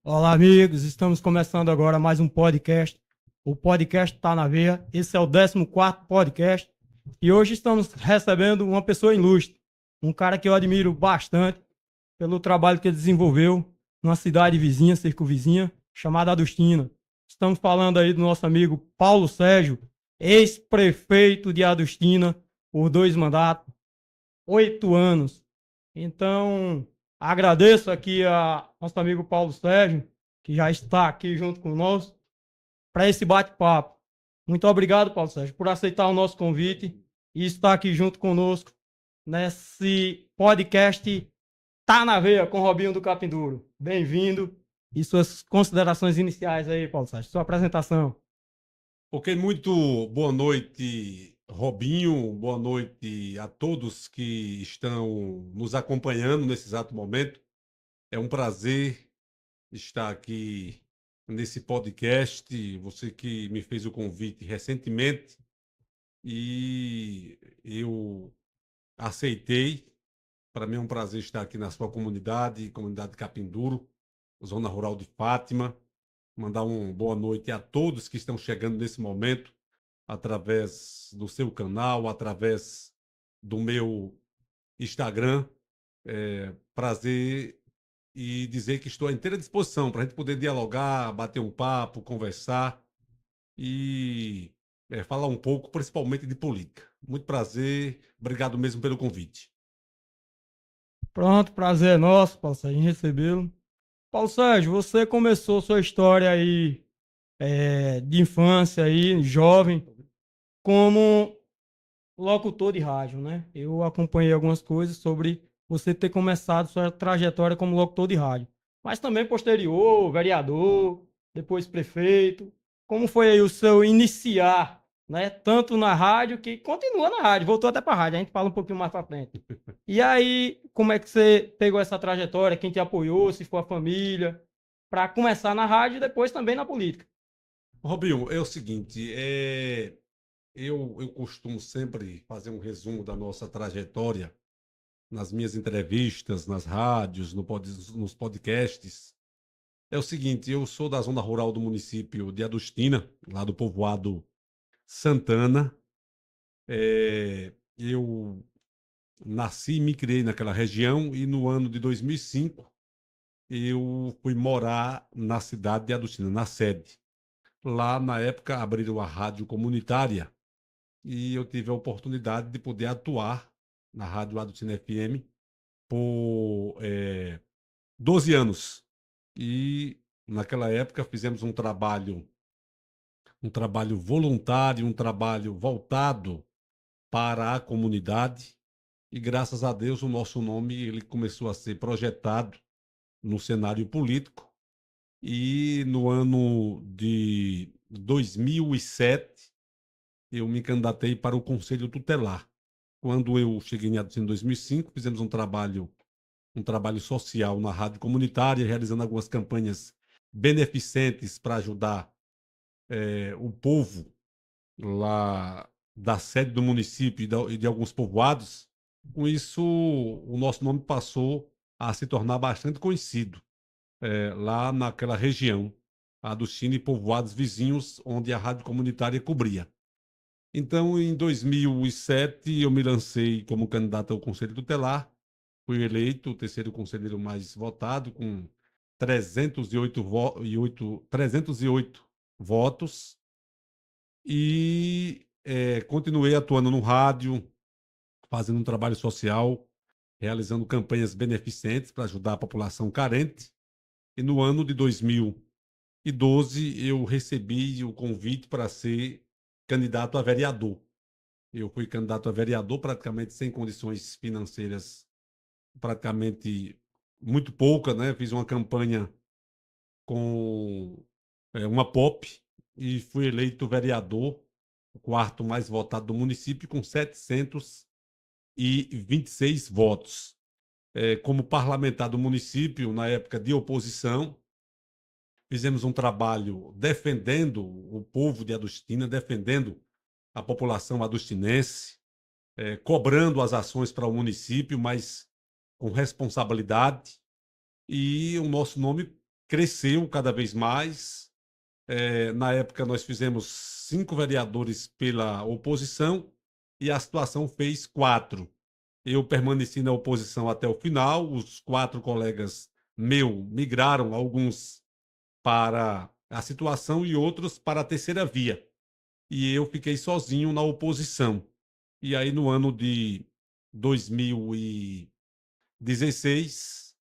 Olá, amigos. Estamos começando agora mais um podcast. O podcast está na veia. Esse é o 14º podcast. E hoje estamos recebendo uma pessoa ilustre. Um cara que eu admiro bastante pelo trabalho que ele desenvolveu numa cidade vizinha, circunvizinha, chamada Adustina. Estamos falando aí do nosso amigo Paulo Sérgio, ex-prefeito de Adustina por 2 mandatos, 8 anos. Então, agradeço aqui a nosso amigo Paulo Sérgio, que já está aqui junto conosco, para esse bate-papo. Muito obrigado, Paulo Sérgio, por aceitar o nosso convite e estar aqui junto conosco nesse podcast Tá na Veia com Robinho do Capinduro. Bem-vindo e suas considerações iniciais aí, Paulo Sérgio, sua apresentação. Ok, muito boa noite, Robinho. Boa noite a todos que estão nos acompanhando nesse exato momento. É um prazer estar aqui nesse podcast. Você que me fez o convite recentemente e eu aceitei. Para mim é um prazer estar aqui na sua comunidade, comunidade Capinduro, zona rural de Fátima. Mandar uma boa noite a todos que estão chegando nesse momento através do seu canal, através do meu Instagram. Prazer e dizer que estou à inteira disposição para a gente poder dialogar, bater um papo, conversar e falar um pouco, principalmente de política. Muito prazer, obrigado mesmo pelo convite. Pronto, prazer é nosso, Paulo Sérgio, em recebê-lo. Paulo Sérgio, você começou sua história aí de infância aí, jovem, como locutor de rádio, né? Eu acompanhei algumas coisas sobre você ter começado sua trajetória como locutor de rádio, mas também posterior, vereador, depois prefeito. Como foi aí o seu iniciar, né? Tanto na rádio que continua na rádio, voltou até para a rádio, a gente fala um pouquinho mais para frente. E aí, como é que você pegou essa trajetória? Quem te apoiou? Se for a família? Para começar na rádio e depois também na política. Robinho, é o seguinte, eu costumo sempre fazer um resumo da nossa trajetória nas minhas entrevistas, nas rádios, nos podcasts. É o seguinte, eu sou da zona rural do município de Adustina, lá do povoado Santana. Eu nasci e me criei naquela região e no ano de 2005 eu fui morar na cidade de Adustina, na sede. Lá, na época, abriram a rádio comunitária e eu tive a oportunidade de poder atuar na Rádio Adustina FM por 12 anos. E naquela época fizemos um trabalho voluntário, um trabalho voltado para a comunidade. E graças a Deus o nosso nome ele começou a ser projetado no cenário político. E no ano de 2007 eu me candidatei para o Conselho Tutelar. Quando eu cheguei em 2005, fizemos um trabalho social na rádio comunitária, realizando algumas campanhas beneficentes para ajudar o povo lá da sede do município e de alguns povoados. Com isso, o nosso nome passou a se tornar bastante conhecido lá naquela região, a do China e povoados vizinhos, onde a rádio comunitária cobria. Então, em 2007, eu me lancei como candidato ao Conselho Tutelar, fui eleito o terceiro conselheiro mais votado, com 308 votos, e continuei atuando no rádio, fazendo um trabalho social, realizando campanhas beneficentes para ajudar a população carente. E no ano de 2012, eu recebi o convite para ser candidato a vereador. Eu fui candidato a vereador praticamente sem condições financeiras, praticamente muito pouca, né? Fiz uma campanha com uma POP e fui eleito vereador, o quarto mais votado do município, com 726 votos. Como parlamentar do município, na época de oposição, fizemos um trabalho defendendo o povo de Adustina, defendendo a população adustinense, cobrando as ações para o município, mas com responsabilidade. E o nosso nome cresceu cada vez mais. Na época, nós fizemos 5 vereadores pela oposição e a situação fez 4. Eu permaneci na oposição até o final, os 4 colegas meus migraram, alguns para a situação e outros para a terceira via. E eu fiquei sozinho na oposição. E aí, no ano de 2016,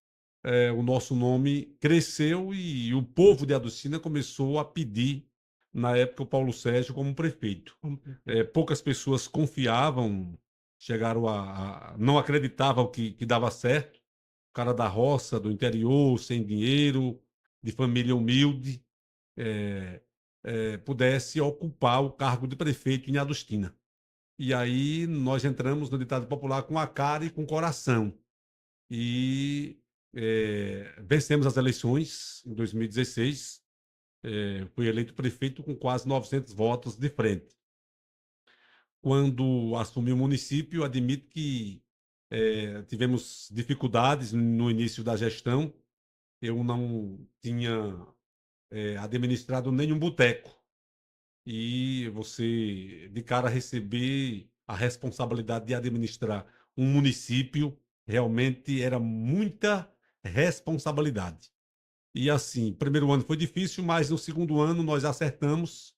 o nosso nome cresceu e o povo de Adustina começou a pedir, na época, o Paulo Sérgio como prefeito. Poucas pessoas confiavam, chegaram não acreditavam que dava certo. O cara da roça, do interior, sem dinheiro, de família humilde, pudesse ocupar o cargo de prefeito em Adustina. E aí nós entramos no ditado popular com a cara e com o coração. E vencemos as eleições em 2016. Fui eleito prefeito com quase 900 votos de frente. Quando assumi o município, admito que tivemos dificuldades no início da gestão. Eu não tinha administrado nenhum boteco. E você, de cara, receber a responsabilidade de administrar um município, realmente era muita responsabilidade. E assim, o primeiro ano foi difícil, mas no segundo ano nós acertamos,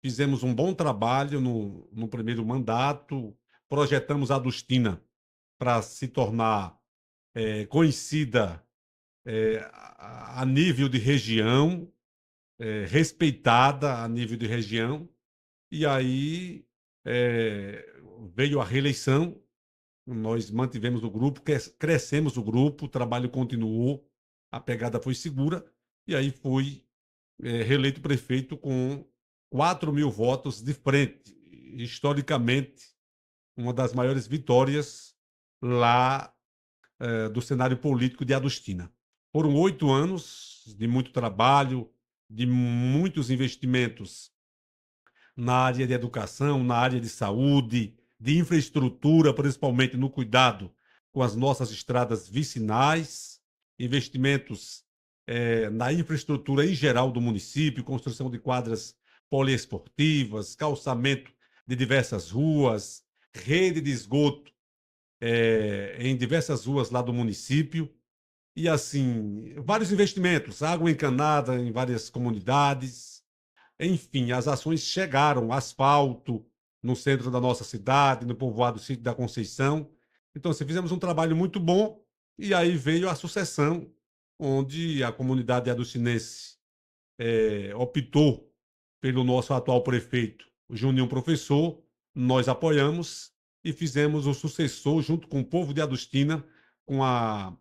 fizemos um bom trabalho no primeiro mandato, projetamos a Adustina para se tornar conhecida a nível de região, respeitada a nível de região. E aí veio a reeleição, nós mantivemos o grupo, crescemos o grupo, o trabalho continuou, a pegada foi segura, e aí fui reeleito prefeito com 4.000 votos de frente. Historicamente, uma das maiores vitórias lá do cenário político de Adustina. Foram 8 anos de muito trabalho, de muitos investimentos na área de educação, na área de saúde, de infraestrutura, principalmente no cuidado com as nossas estradas vicinais, investimentos na infraestrutura em geral do município, construção de quadras poliesportivas, calçamento de diversas ruas, rede de esgoto em diversas ruas lá do município. E, assim, vários investimentos, água encanada em várias comunidades. Enfim, as ações chegaram, asfalto no centro da nossa cidade, no povoado Sítio da Conceição. Então, assim, fizemos um trabalho muito bom e aí veio a sucessão, onde a comunidade adustinense optou pelo nosso atual prefeito, o Juninho Professor. Nós apoiamos e fizemos o sucessor junto com o povo de Adustina, com a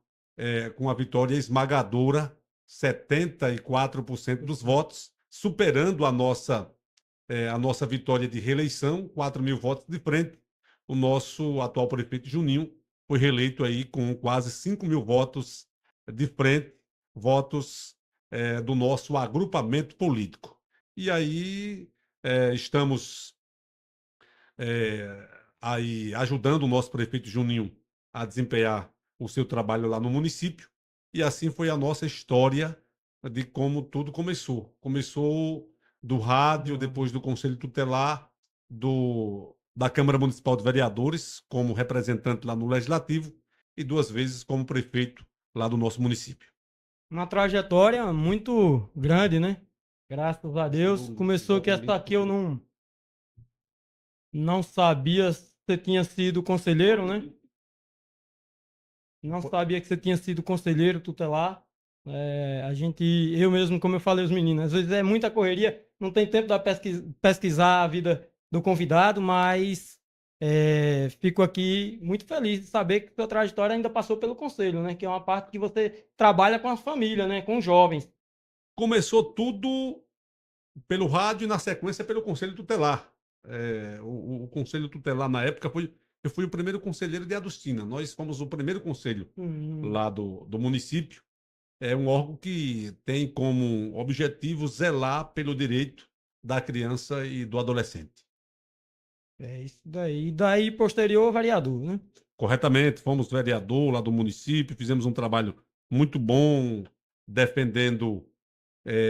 vitória esmagadora, 74% dos votos, superando a nossa vitória de reeleição, 4.000 votos de frente. O nosso atual prefeito Juninho foi reeleito aí com quase 5.000 votos de frente, votos do nosso agrupamento político. E aí estamos aí ajudando o nosso prefeito Juninho a desempenhar o seu trabalho lá no município. E assim foi a nossa história de como tudo começou. Começou do rádio, depois do Conselho Tutelar, da Câmara Municipal de Vereadores, como representante lá no Legislativo, e 2 vezes como prefeito lá do nosso município. Uma trajetória muito grande, né? Graças a Deus. Começou que essa aqui eu não sabia se você tinha sido conselheiro, né? Não sabia que você tinha sido conselheiro tutelar. Eu mesmo, como eu falei aos meninos, às vezes é muita correria, não tem tempo de pesquisar a vida do convidado, mas fico aqui muito feliz de saber que sua trajetória ainda passou pelo conselho, né? Que é uma parte que você trabalha com a família, né? Com os jovens. Começou tudo pelo rádio e, na sequência, pelo Conselho Tutelar. O Conselho Tutelar, na época, eu fui o primeiro conselheiro de Adustina. Nós fomos o primeiro conselho lá do município. É um órgão que tem como objetivo zelar pelo direito da criança e do adolescente. É isso daí. E daí, posterior, vereador, né? Corretamente, fomos vereador lá do município, fizemos um trabalho muito bom defendendo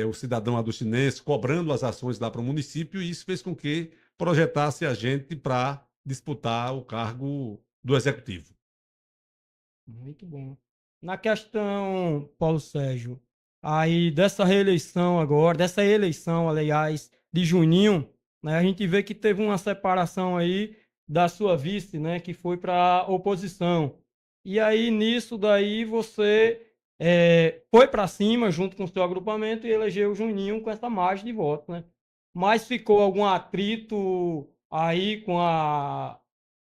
o cidadão adustinense, cobrando as ações lá para o município, e isso fez com que projetasse a gente para disputar o cargo do executivo. Muito bom. Na questão, Paulo Sérgio, aí dessa reeleição agora, dessa eleição, aliás, de Juninho, né, a gente vê que teve uma separação aí da sua vice, né, que foi para a oposição. E aí, nisso daí, você foi para cima, junto com o seu agrupamento, e elegeu o Juninho com essa margem de votos, né? Mas ficou algum atrito aí com a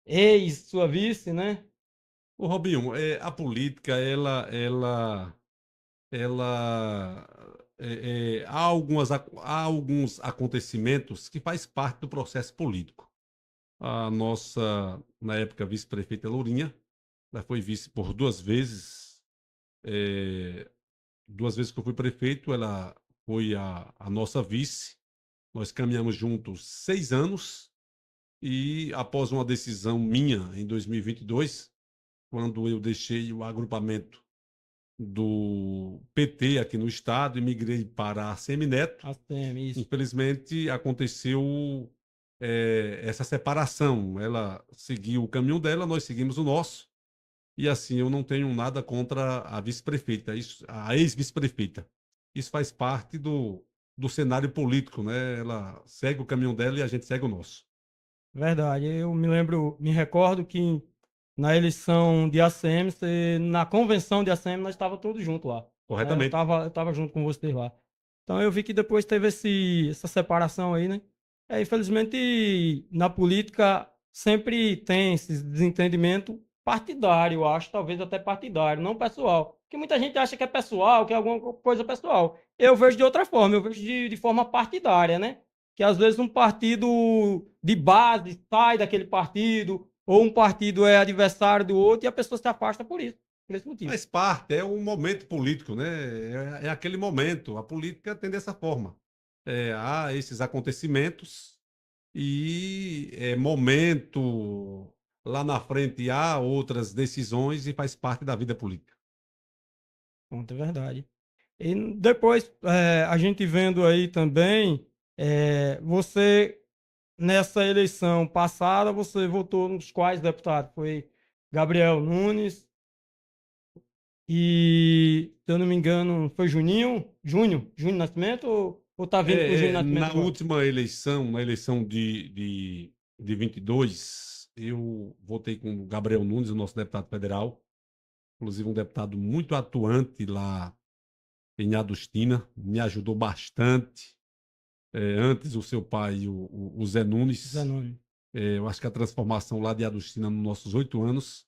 ex-sua vice, né? O Robinho, a política, há alguns acontecimentos que faz parte do processo político. A nossa, na época, vice-prefeita Lourinha, ela foi vice por 2 vezes. É, 2 vezes que eu fui prefeito, ela foi a nossa vice. Nós caminhamos juntos 6 anos e, após uma decisão minha em 2022, quando eu deixei o agrupamento do PT aqui no estado e migrei para a Semineto, Isso. infelizmente aconteceu essa separação. Ela seguiu o caminho dela, nós seguimos o nosso. E assim, eu não tenho nada contra a vice-prefeita, a ex-vice-prefeita. Isso faz parte do cenário político, né? Ela segue o caminho dela e a gente segue o nosso. Verdade. Eu me recordo que na eleição de ACM, na convenção de ACM, nós estávamos todos juntos lá. Né? Eu Corretamente. estava eu tava junto com vocês lá. Então eu vi que depois teve essa separação aí, né? Infelizmente, na política sempre tem esse desentendimento partidário, eu acho, talvez até partidário, não pessoal. Porque muita gente acha que é pessoal, que é alguma coisa pessoal. Eu vejo de outra forma, eu vejo de forma partidária, né? Que às vezes um partido de base sai daquele partido, ou um partido é adversário do outro e a pessoa se afasta por isso, por esse motivo. Faz parte, é um momento político, né? É aquele momento. A política tem dessa forma. Há esses acontecimentos e momento lá na frente há outras decisões e faz parte da vida política. Ponto, é verdade. E depois, a gente vendo aí também, você, nessa eleição passada, você votou nos quais deputados? Foi Gabriel Nunes e, se eu não me engano, foi Júnior Nascimento ou tá vindo com o Júnior Nascimento Na agora? última eleição, na eleição de 22, eu votei com o Gabriel Nunes, o nosso deputado federal, inclusive um deputado muito atuante lá em Adustina, me ajudou bastante. Antes, o seu pai, o Zé Zé Nunes, Nunes. eu acho que a transformação lá de Adustina nos nossos 8 anos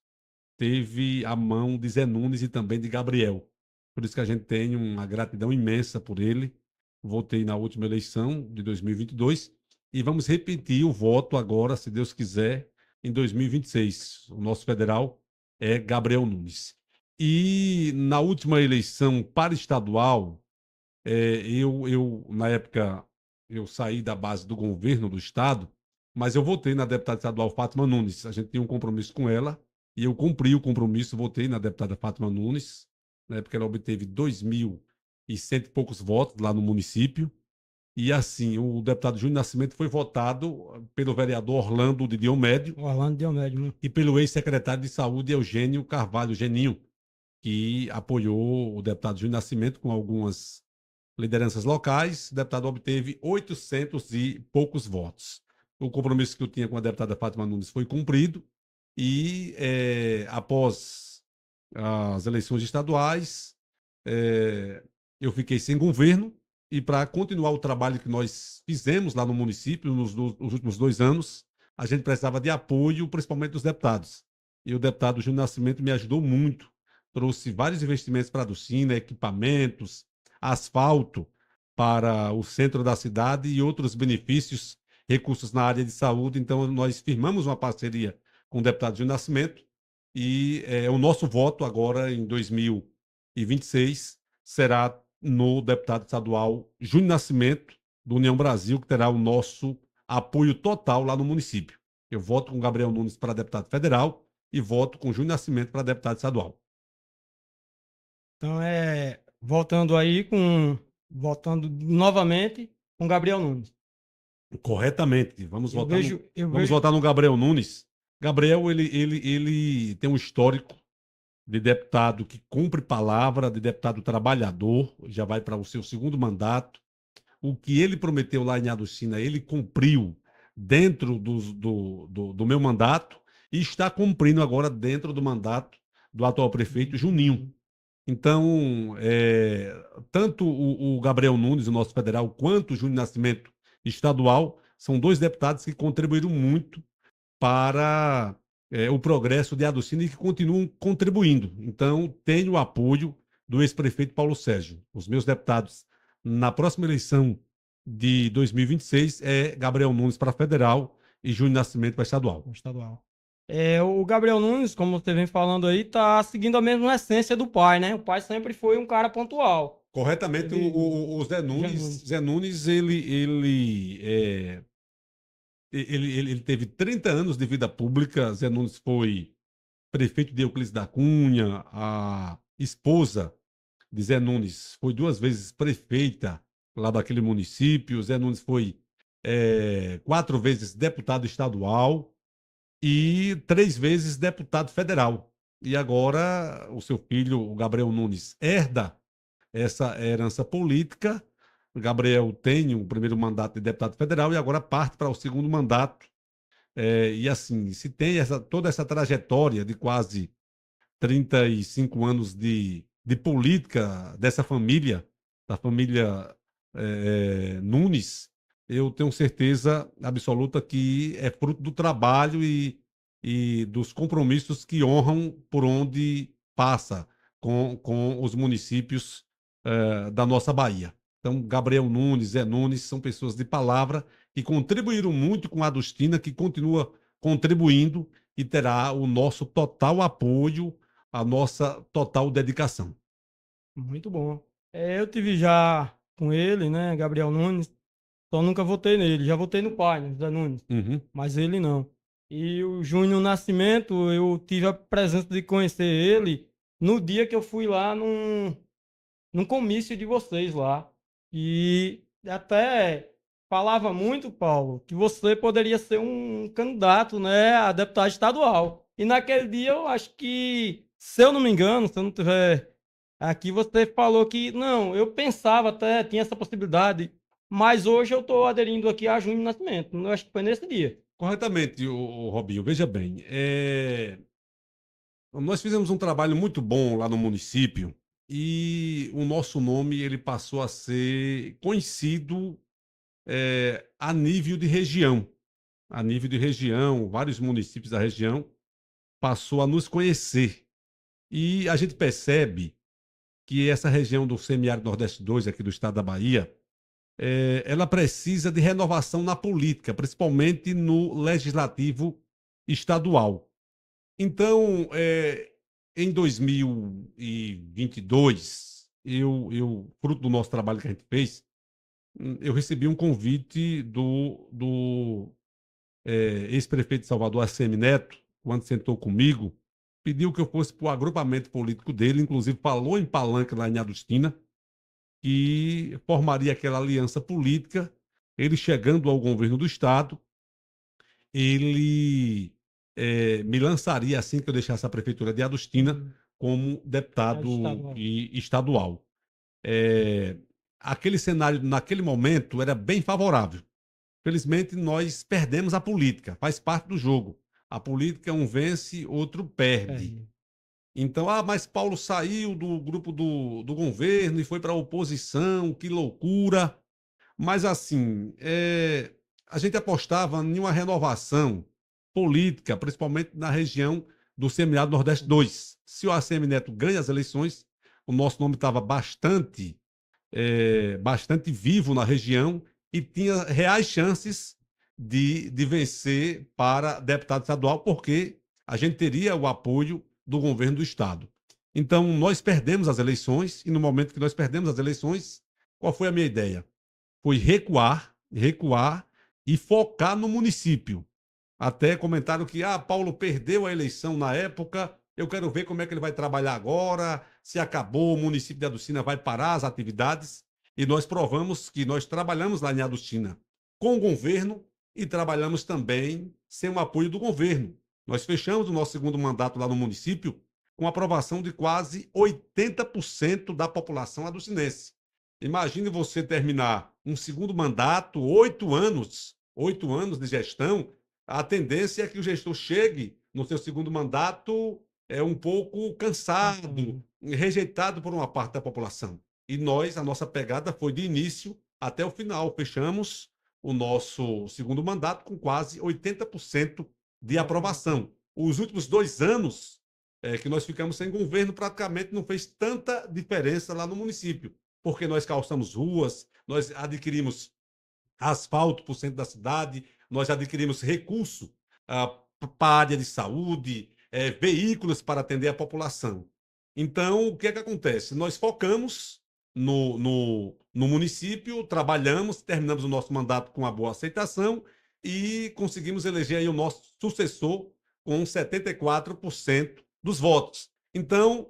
teve a mão de Zé Nunes e também de Gabriel. Por isso que a gente tem uma gratidão imensa por ele. Votei na última eleição de 2022 e vamos repetir o voto agora, se Deus quiser, em 2026. O nosso federal é Gabriel Nunes. E na última eleição para estadual, na época, eu saí da base do governo do estado, mas eu votei na deputada estadual Fátima Nunes. A gente tinha um compromisso com ela e eu cumpri o compromisso, votei na deputada Fátima Nunes. Na época, ela obteve 2.100 e poucos votos lá no município. E assim, o deputado Júnior Nascimento foi votado pelo vereador Orlando de Diomédio Orlando Diomédio. e pelo ex-secretário de Saúde, Eugênio Carvalho Geninho, que apoiou o deputado Júnior Nascimento com algumas lideranças locais. O deputado obteve 800 e poucos votos. O compromisso que eu tinha com a deputada Fátima Nunes foi cumprido e, após as eleições estaduais, eu fiquei sem governo e, para continuar o trabalho que nós fizemos lá no município nos últimos 2 anos, a gente precisava de apoio, principalmente dos deputados. E o deputado Júnior Nascimento me ajudou muito, trouxe vários investimentos para a Adustina, equipamentos, asfalto para o centro da cidade e outros benefícios, recursos na área de saúde. Então, nós firmamos uma parceria com o deputado Júnior Nascimento e o nosso voto agora, em 2026, será no deputado estadual Júnior Nascimento, do União Brasil, que terá o nosso apoio total lá no município. Eu voto com Gabriel Nunes para deputado federal e voto com Júnior Nascimento para deputado estadual. Então, voltando novamente com Gabriel Nunes. Corretamente. Vamos Eu votar vejo, eu vamos vejo, votar no Gabriel Nunes. Gabriel, ele tem um histórico de deputado que cumpre palavra, de deputado trabalhador, já vai para o seu segundo mandato. O que ele prometeu lá em Aducina, ele cumpriu dentro do meu mandato e está cumprindo agora dentro do mandato do atual prefeito Juninho. Então, tanto o Gabriel Nunes, o nosso federal, quanto o Júnior Nascimento, estadual, são dois deputados que contribuíram muito para o progresso de Aducina e que continuam contribuindo. Então, tenho o apoio do ex-prefeito Paulo Sérgio. Os meus deputados na próxima eleição de 2026 é Gabriel Nunes para federal e Júnior Nascimento para estadual. estadual. O Gabriel Nunes, como você vem falando aí, tá seguindo a mesma essência do pai, né? O pai sempre foi um cara pontual. Corretamente, o Zé Nunes, Zé Nunes ele teve 30 anos de vida pública. Zé Nunes foi prefeito de Euclides da Cunha, a esposa de Zé Nunes foi 2 vezes prefeita lá daquele município. Zé Nunes foi 4 vezes deputado estadual e 3 vezes deputado federal. E agora o seu filho, o Gabriel Nunes, herda essa herança política. O Gabriel tem o primeiro mandato de deputado federal e agora parte para o segundo mandato. E assim, se tem toda essa trajetória de quase 35 anos de política dessa família, da família Nunes, eu tenho certeza absoluta que é fruto do trabalho e dos compromissos que honram por onde passa com os municípios da nossa Bahia. Então, Gabriel Nunes, Zé Nunes, são pessoas de palavra que contribuíram muito com a Adustina, que continua contribuindo e terá o nosso total apoio, a nossa total dedicação. Muito bom. Eu tive já com ele, né, Gabriel Nunes, só nunca votei nele. Já votei no pai, né, Zé Nunes, Uhum. mas ele não. E o Júnior Nascimento, eu tive a presença de conhecer ele no dia que eu fui lá num comício de vocês lá. E até falava muito, Paulo, que você poderia ser um candidato, né, a deputado estadual. E naquele dia eu acho que, se eu não me engano, se eu não tiver aqui, você falou que não, eu pensava até, tinha essa possibilidade, mas hoje eu estou aderindo aqui a Júnior Nascimento. Eu acho que foi nesse dia. Corretamente, Robinho. Veja bem, nós fizemos um trabalho muito bom lá no município e o nosso nome ele passou a ser conhecido a nível de região. A nível de região, vários municípios da região passou a nos conhecer. E a gente percebe que essa região do Semiárido Nordeste 2, aqui do estado da Bahia, ela precisa de renovação na política, principalmente no legislativo estadual. Então, em 2022, fruto do nosso trabalho que a gente fez, eu recebi um convite do ex-prefeito de Salvador, ACM Neto, quando sentou comigo, pediu que eu fosse para o agrupamento político dele, inclusive falou em palanque lá em Adustina, que formaria aquela aliança política. Ele chegando ao governo do estado, ele me lançaria assim que eu deixasse a prefeitura de Adustina como deputado estadual. Aquele cenário naquele momento era bem favorável. Felizmente nós perdemos a política, faz parte do jogo. A política um vence, outro perde. Então, mas Paulo saiu do grupo do governo e foi para a oposição, que loucura. Mas, assim, a gente apostava em uma renovação política, principalmente na região do Semiárido Nordeste 2. Se o ACM Neto ganha as eleições, o nosso nome estava bastante vivo na região e tinha reais chances de vencer para deputado estadual, porque a gente teria o apoio do governo do estado. Então, nós perdemos as eleições, e no momento que nós perdemos as eleições, qual foi a minha ideia? Foi recuar e focar no município. Até comentaram que Paulo perdeu a eleição na época Eu quero ver como é que ele vai trabalhar agora, se acabou, o município de Aducina vai parar as atividades. E nós provamos que nós trabalhamos lá em Aducina com o governo e trabalhamos também sem o apoio do governo. Nós fechamos o nosso segundo mandato lá no município com aprovação de quase 80% da população aducinense. Imagine você terminar um segundo mandato, 8 anos de gestão, a tendência é que o gestor chegue no seu segundo mandato um pouco cansado, rejeitado por uma parte da população. E a nossa pegada foi de início até o final. Fechamos o nosso segundo mandato com quase 80% de aprovação. Os últimos 2 anos que nós ficamos sem governo, praticamente não fez tanta diferença lá no município, porque nós calçamos ruas, nós adquirimos asfalto para o centro da cidade, nós adquirimos recurso para a área de saúde, veículos para atender a população. Então, o que é que acontece? Nós focamos no município, trabalhamos, terminamos o nosso mandato com uma boa aceitação e conseguimos eleger aí o nosso sucessor com 74% dos votos. Então,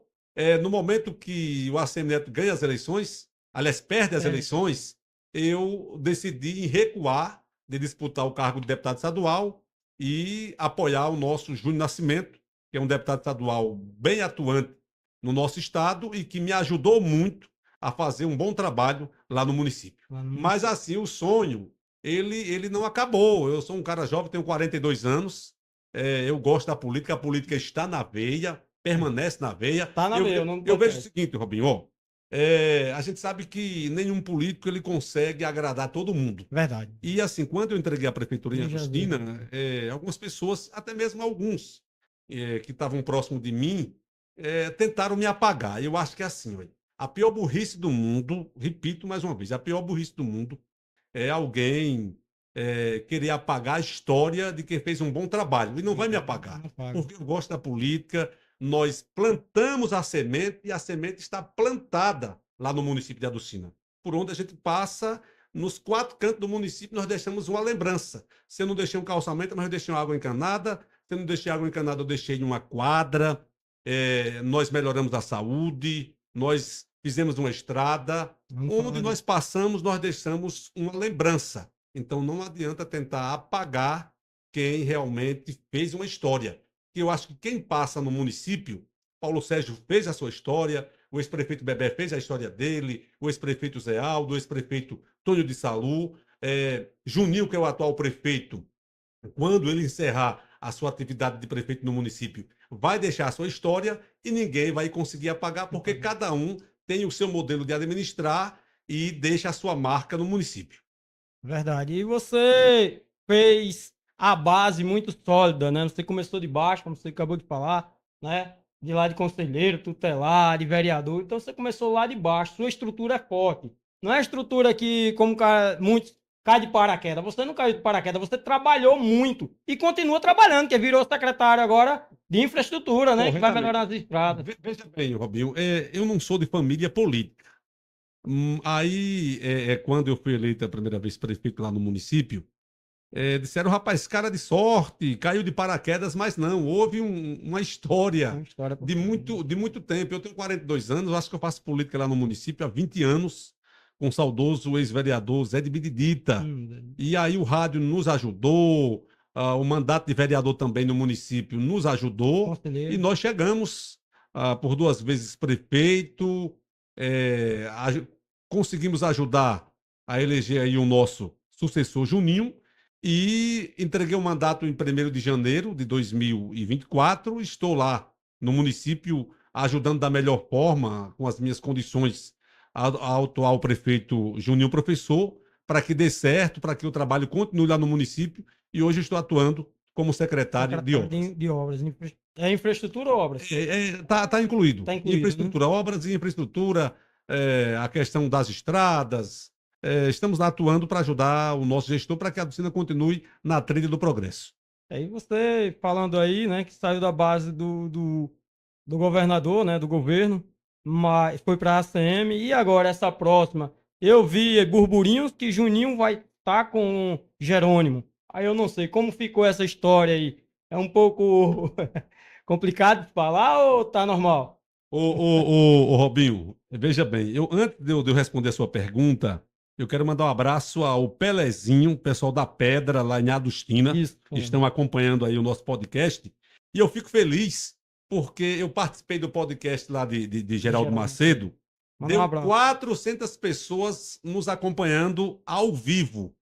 no momento que o ACM Neto ganha as eleições, aliás, perde as eleições, eu decidi em recuar de disputar o cargo de deputado estadual e apoiar o nosso Júnior Nascimento, que é um deputado estadual bem atuante no nosso estado e que me ajudou muito a fazer um bom trabalho lá no município. Mas assim, o sonho, ele não acabou. Eu sou um cara jovem, tenho 42 anos, eu gosto da política, a política está na veia, permanece na veia. Está na veia, não eu vejo o seguinte, Robinho, a gente sabe que nenhum político ele consegue agradar todo mundo. Verdade. E assim, quando eu entreguei a prefeitura em Agostina, algumas pessoas, até mesmo alguns que estavam próximo de mim, tentaram me apagar. Eu acho que é assim, olha, a pior burrice do mundo, repito mais uma vez, a pior burrice do mundo é alguém querer apagar a história de quem fez um bom trabalho. E não vai me apagar, porque eu gosto da política. Nós plantamos a semente e a semente está plantada lá no município de Aducina. Por onde a gente passa, nos 4 cantos do município, nós deixamos uma lembrança. Se eu não deixei um calçamento, mas eu deixei uma água encanada. Se eu não deixei água encanada, eu deixei uma quadra. Nós melhoramos a saúde, nós fizemos uma estrada. Onde nós passamos, nós deixamos uma lembrança. Então, não adianta tentar apagar quem realmente fez uma história. Eu acho que quem passa no município, Paulo Sérgio fez a sua história, o ex-prefeito Bebé fez a história dele, o ex-prefeito Zé Aldo, o ex-prefeito Tônio de Salu, Juninho, que é o atual prefeito, quando ele encerrar a sua atividade de prefeito no município, vai deixar a sua história e ninguém vai conseguir apagar, porque cada um tem o seu modelo de administrar e deixa a sua marca no município. Verdade. E você fez a base muito sólida, né? Você começou de baixo, como você acabou de falar, né? De lá de conselheiro, tutelar, de vereador. Então você começou lá de baixo. Sua estrutura é forte. Não é a estrutura que, como muitos caem de paraquedas. Você não caiu de paraquedas, você trabalhou muito. E continua trabalhando, que virou secretário agora de infraestrutura, né? Que vai melhorar as estradas. Veja bem, Robinho, eu não sou de família política. Aí, quando eu fui eleito a primeira vez prefeito lá no município, disseram, rapaz, cara de sorte, caiu de paraquedas, mas não, houve uma história de muito tempo. Eu tenho 42 anos, acho que eu faço política lá no município há 20 anos, com o saudoso ex-vereador Zé de Benedita. E aí o rádio nos ajudou, o mandato de vereador também no município nos ajudou, e nós chegamos por 2 vezes prefeito, conseguimos ajudar a eleger aí o nosso sucessor Juninho e entreguei o mandato em 1º de janeiro de 2024. Estou lá no município ajudando da melhor forma, com as minhas condições, ao atual prefeito Juninho Professor, para que dê certo, para que o trabalho continue lá no município, e hoje estou atuando como secretário de obras. De obras. É infraestrutura ou obras? Está incluído. Tá incluído. Infraestrutura, obras e infraestrutura, a questão das estradas. Estamos lá atuando para ajudar o nosso gestor para que a Aducina continue na trilha do progresso. E você falando aí, né, que saiu da base do governador, né, do governo, mas foi para a ACM, e agora essa próxima, eu vi burburinhos que Juninho vai estar com Jerônimo. Aí eu não sei como ficou essa história aí. É um pouco complicado de falar ou tá normal? Ô, Robinho, veja bem, antes de eu responder a sua pergunta, eu quero mandar um abraço ao Pelezinho, pessoal da Pedra, lá em Adustina, Isso. que estão acompanhando aí o nosso podcast. E eu fico feliz porque eu participei do podcast lá de De Geraldo Geraldo Macedo. Macedo. Manda um Deu abraço. 400 pessoas nos acompanhando ao vivo.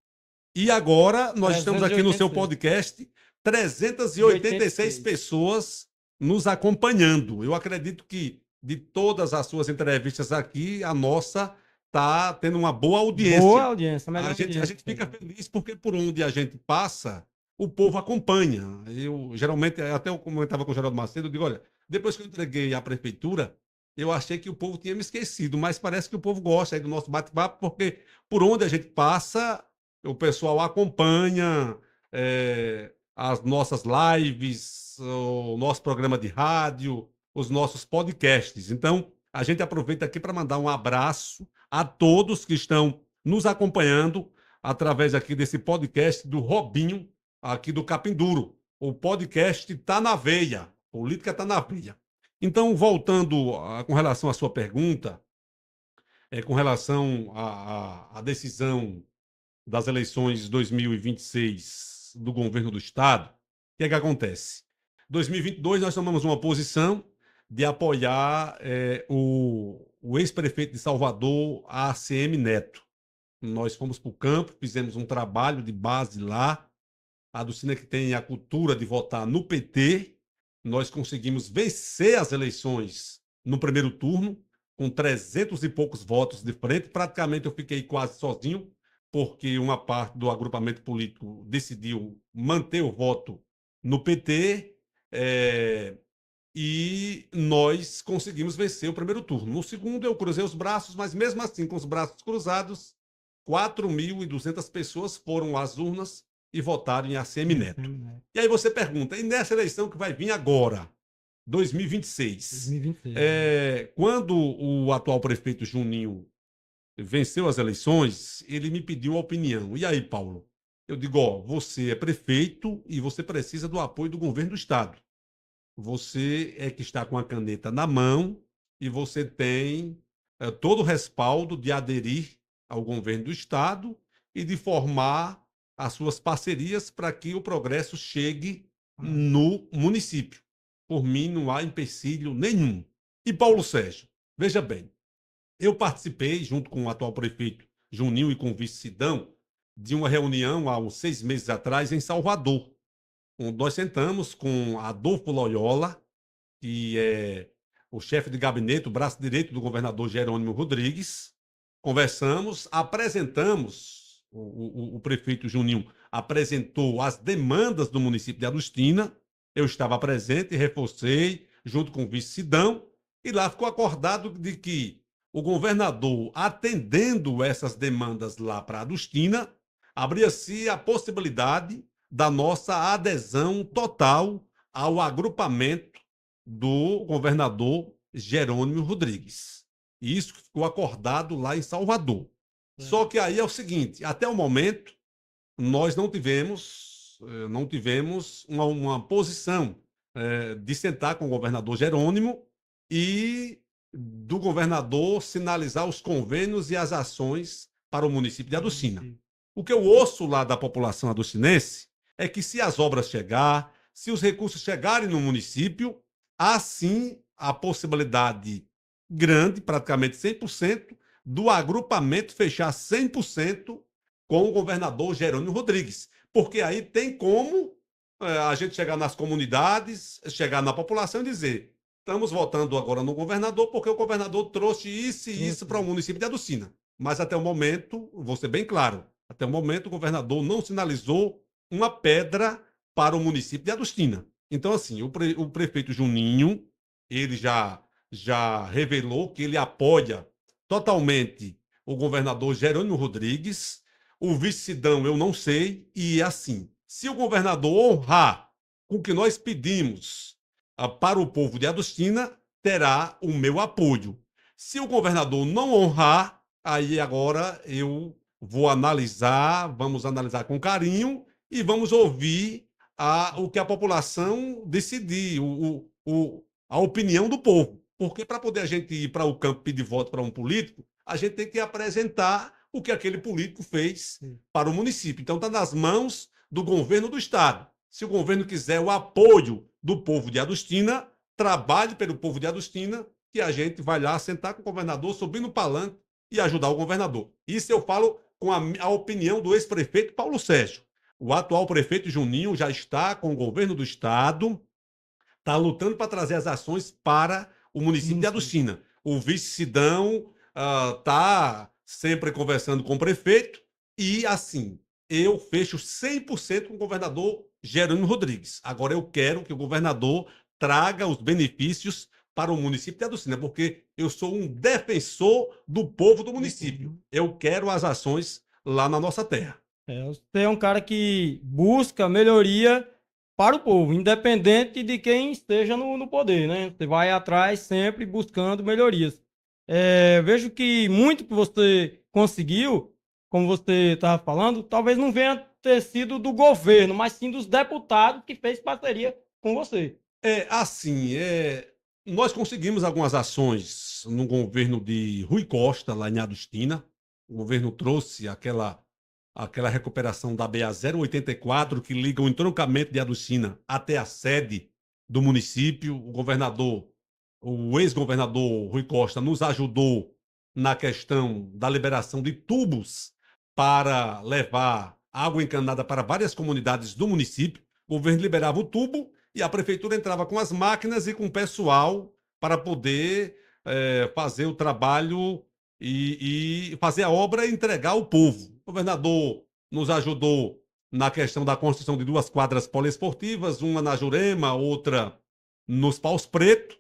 E agora nós estamos aqui no seu 386. podcast, E 386 86. pessoas nos acompanhando. Eu acredito que de todas as suas entrevistas aqui, a nossa está tendo uma boa Boa audiência. audiência, a melhor A audiência gente que fica tem. feliz porque por onde a gente passa, o povo acompanha. Eu geralmente, até eu comentava com o Geraldo Macedo, eu digo, olha, depois que eu entreguei à prefeitura, eu achei que o povo tinha me esquecido, mas parece que o povo gosta aí do nosso bate-papo, porque por onde a gente passa, o pessoal acompanha as nossas lives, o nosso programa de rádio, os nossos podcasts. Então, a gente aproveita aqui para mandar um abraço a todos que estão nos acompanhando através aqui desse podcast do Robinho, aqui do Capinduro. O podcast tá na veia, política tá na veia. Então, voltando com relação à sua pergunta, com relação à decisão das eleições de 2026 do governo do Estado, o que é que acontece? Em 2022, nós tomamos uma posição de apoiar o ex-prefeito de Salvador, ACM Neto. Nós fomos para o campo, fizemos um trabalho de base lá. A Dulcina que tem a cultura de votar no PT, nós conseguimos vencer as eleições no primeiro turno, com 300 e poucos votos de frente. Praticamente eu fiquei quase sozinho, porque uma parte do agrupamento político decidiu manter o voto no PT, e nós conseguimos vencer o primeiro turno. No segundo, eu cruzei os braços, mas mesmo assim, com os braços cruzados, 4.200 pessoas foram às urnas e votaram em ACM Neto. E aí você pergunta, e nessa eleição que vai vir agora, 2026, 2026. quando o atual prefeito Juninho venceu as eleições, ele me pediu uma opinião. E aí, Paulo? Eu digo, ó, você é prefeito e você precisa do apoio do governo do Estado. Você é que está com a caneta na mão e você tem todo o respaldo de aderir ao governo do Estado e de formar as suas parcerias para que o progresso chegue no município. Por mim, não há empecilho nenhum. E Paulo Sérgio, veja bem, eu participei, junto com o atual prefeito Juninho e com o vice Sidão, de uma reunião há uns 6 meses atrás em Salvador. Nós sentamos com Adolfo Loyola, que é o chefe de gabinete, o braço direito do governador Jerônimo Rodrigues. Conversamos, apresentamos, o prefeito Juninho apresentou as demandas do município de Adustina. Eu estava presente e reforcei, junto com o vice Sidão, e lá ficou acordado de que o governador, atendendo essas demandas lá para Adustina, abria-se a possibilidade da nossa adesão total ao agrupamento do governador Jerônimo Rodrigues. E isso ficou acordado lá em Salvador. Só que aí é o seguinte, até o momento, nós não tivemos uma posição de sentar com o governador Jerônimo e do governador sinalizar os convênios e as ações para o município de Adustina. O que eu ouço lá da população aducinense é que se as obras chegar, se os recursos chegarem no município, há sim a possibilidade grande, praticamente 100%, do agrupamento fechar 100% com o governador Jerônimo Rodrigues. Porque aí tem como a gente chegar nas comunidades, chegar na população e dizer: estamos votando agora no governador porque o governador trouxe isso e isso para o município de Adustina. Mas até o momento, vou ser bem claro, até o momento o governador não sinalizou uma pedra para o município de Adustina. Então, assim, o prefeito Juninho, ele já revelou que ele apoia totalmente o governador Jerônimo Rodrigues. O vice-sidão eu não sei, e assim, se o governador honrar com o que nós pedimos para o povo de Adustina, terá o meu apoio. Se o governador não honrar, aí agora eu vou analisar, vamos analisar com carinho e vamos ouvir o que a população decidir, a opinião do povo. Porque para poder a gente ir para o campo pedir voto para um político, a gente tem que apresentar o que aquele político fez para o município. Então está nas mãos do governo do estado. Se o governo quiser o apoio do povo de Adustina, trabalhe pelo povo de Adustina, que a gente vai lá sentar com o governador, subir no palanque e ajudar o governador. Isso eu falo com a opinião do ex-prefeito Paulo Sérgio. O atual prefeito Juninho já está com o governo do estado, está lutando para trazer as ações para o município de Adustina. O vice Sidão está sempre conversando com o prefeito e, assim, eu fecho 100% com o governador Jerônimo Rodrigues. Agora eu quero que o governador traga os benefícios para o município de Adustina, porque eu sou um defensor do povo do município. Eu quero as ações lá na nossa terra. Você é um cara que busca melhoria para o povo, independente de quem esteja no poder, né? Você vai atrás sempre buscando melhorias. Vejo que muito que você conseguiu, como você estava falando, talvez não venha ter sido do governo, mas sim dos deputados que fez parceria com você. Nós conseguimos algumas ações no governo de Rui Costa, lá em Adustina. O governo trouxe aquela recuperação da BA 084, que liga o entroncamento de Adustina até a sede do município. O ex-governador Rui Costa nos ajudou na questão da liberação de tubos para levar água encanada para várias comunidades do município. O governo liberava o tubo e a prefeitura entrava com as máquinas e com o pessoal para poder fazer o trabalho e fazer a obra e entregar ao povo. O governador nos ajudou na questão da construção de 2 quadras poliesportivas, uma na Jurema, outra nos Paus Preto,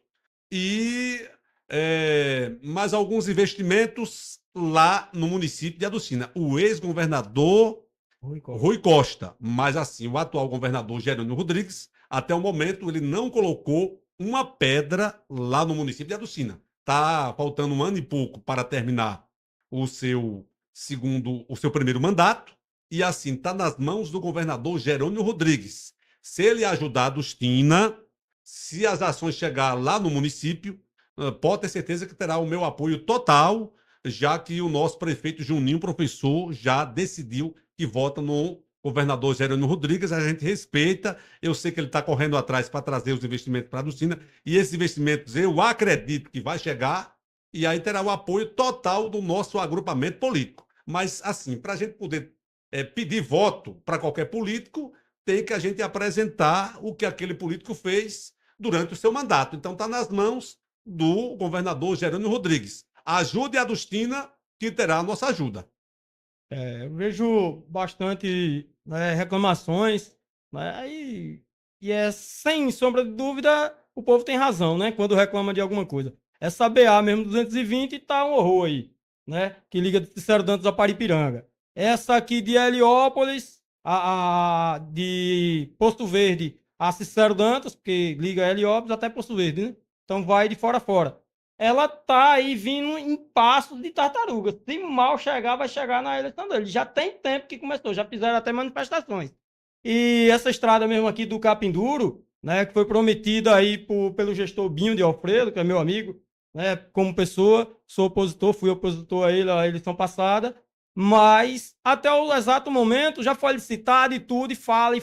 e mais alguns investimentos lá no município de Adustina. O ex-governador Rui Costa, mas assim, o atual governador Jerônimo Rodrigues, até o momento, ele não colocou uma pedra lá no município de Adustina. Está faltando 1 ano e pouco para terminar o seu primeiro mandato, e assim, está nas mãos do governador Jerônimo Rodrigues. Se ele ajudar a Adustina, se as ações chegar lá no município, pode ter certeza que terá o meu apoio total, já que o nosso prefeito Juninho, professor, já decidiu que vota no governador Jerônimo Rodrigues. A gente respeita, eu sei que ele está correndo atrás para trazer os investimentos para a Adustina, e esses investimentos eu acredito que vai chegar, e aí terá o apoio total do nosso agrupamento político. Mas, assim, para a gente poder pedir voto para qualquer político, tem que a gente apresentar o que aquele político fez durante o seu mandato. Então, está nas mãos do governador Jerônimo Rodrigues. Ajude a Adustina, que terá a nossa ajuda. Eu vejo bastante reclamações, né, e sem sombra de dúvida, o povo tem razão, né? Quando reclama de alguma coisa. Essa BA mesmo 220 tá um horror aí, né? Que liga de Cicero Dantas a Paripiranga. Essa aqui de Heliópolis, de Posto Verde a Cicero Dantas, porque liga Heliópolis até Posto Verde, né? Então vai de fora a fora. Ela tá aí vindo em passos de tartaruga. Se mal chegar, vai chegar na eleição dele. Já tem tempo que começou, já fizeram até manifestações. E essa estrada mesmo aqui do Capinduro, né, que foi prometida aí pelo gestor Binho de Alfredo, que é meu amigo, né, como pessoa, sou opositor, fui opositor a ele na eleição passada, mas até o exato momento já foi licitado e tudo, e fala,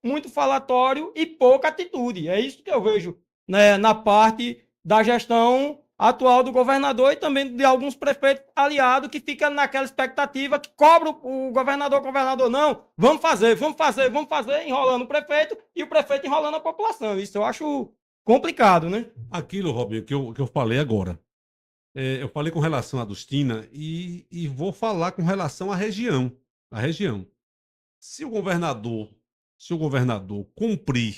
muito falatório e pouca atitude. É isso que eu vejo, né, na parte da gestão atual do governador e também de alguns prefeitos aliados que ficam naquela expectativa, que cobram o governador não, vamos fazer, enrolando o prefeito e o prefeito enrolando a população. Isso eu acho complicado, né? Aquilo, Robinho, que eu falei agora. Eu falei com relação à Adustina e vou falar com relação à região. A região. Se o governador cumprir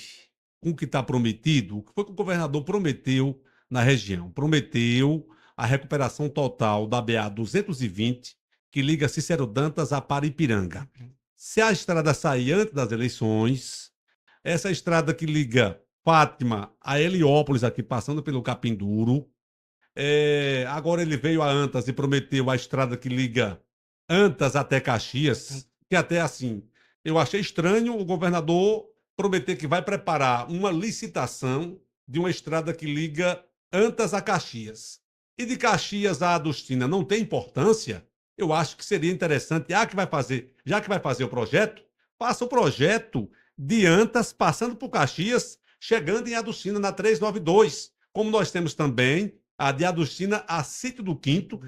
com o que está prometido, o que foi que o governador prometeu na região? Prometeu a recuperação total da BA 220, que liga Cicero Dantas a Paripiranga. Se a estrada sair antes das eleições, essa estrada que liga Fátima a Heliópolis, aqui passando pelo Capinduro, agora ele veio a Antas e prometeu a estrada que liga Antas até Caxias, que até assim, eu achei estranho o governador prometer que vai preparar uma licitação de uma estrada que liga Antas a Caxias. E de Caxias a Adustina não tem importância, eu acho que seria interessante, já que vai fazer o projeto, faça o projeto de Antas, passando por Caxias, chegando em Adustina na 392, como nós temos também a de Adustina a Sítio do Quinto,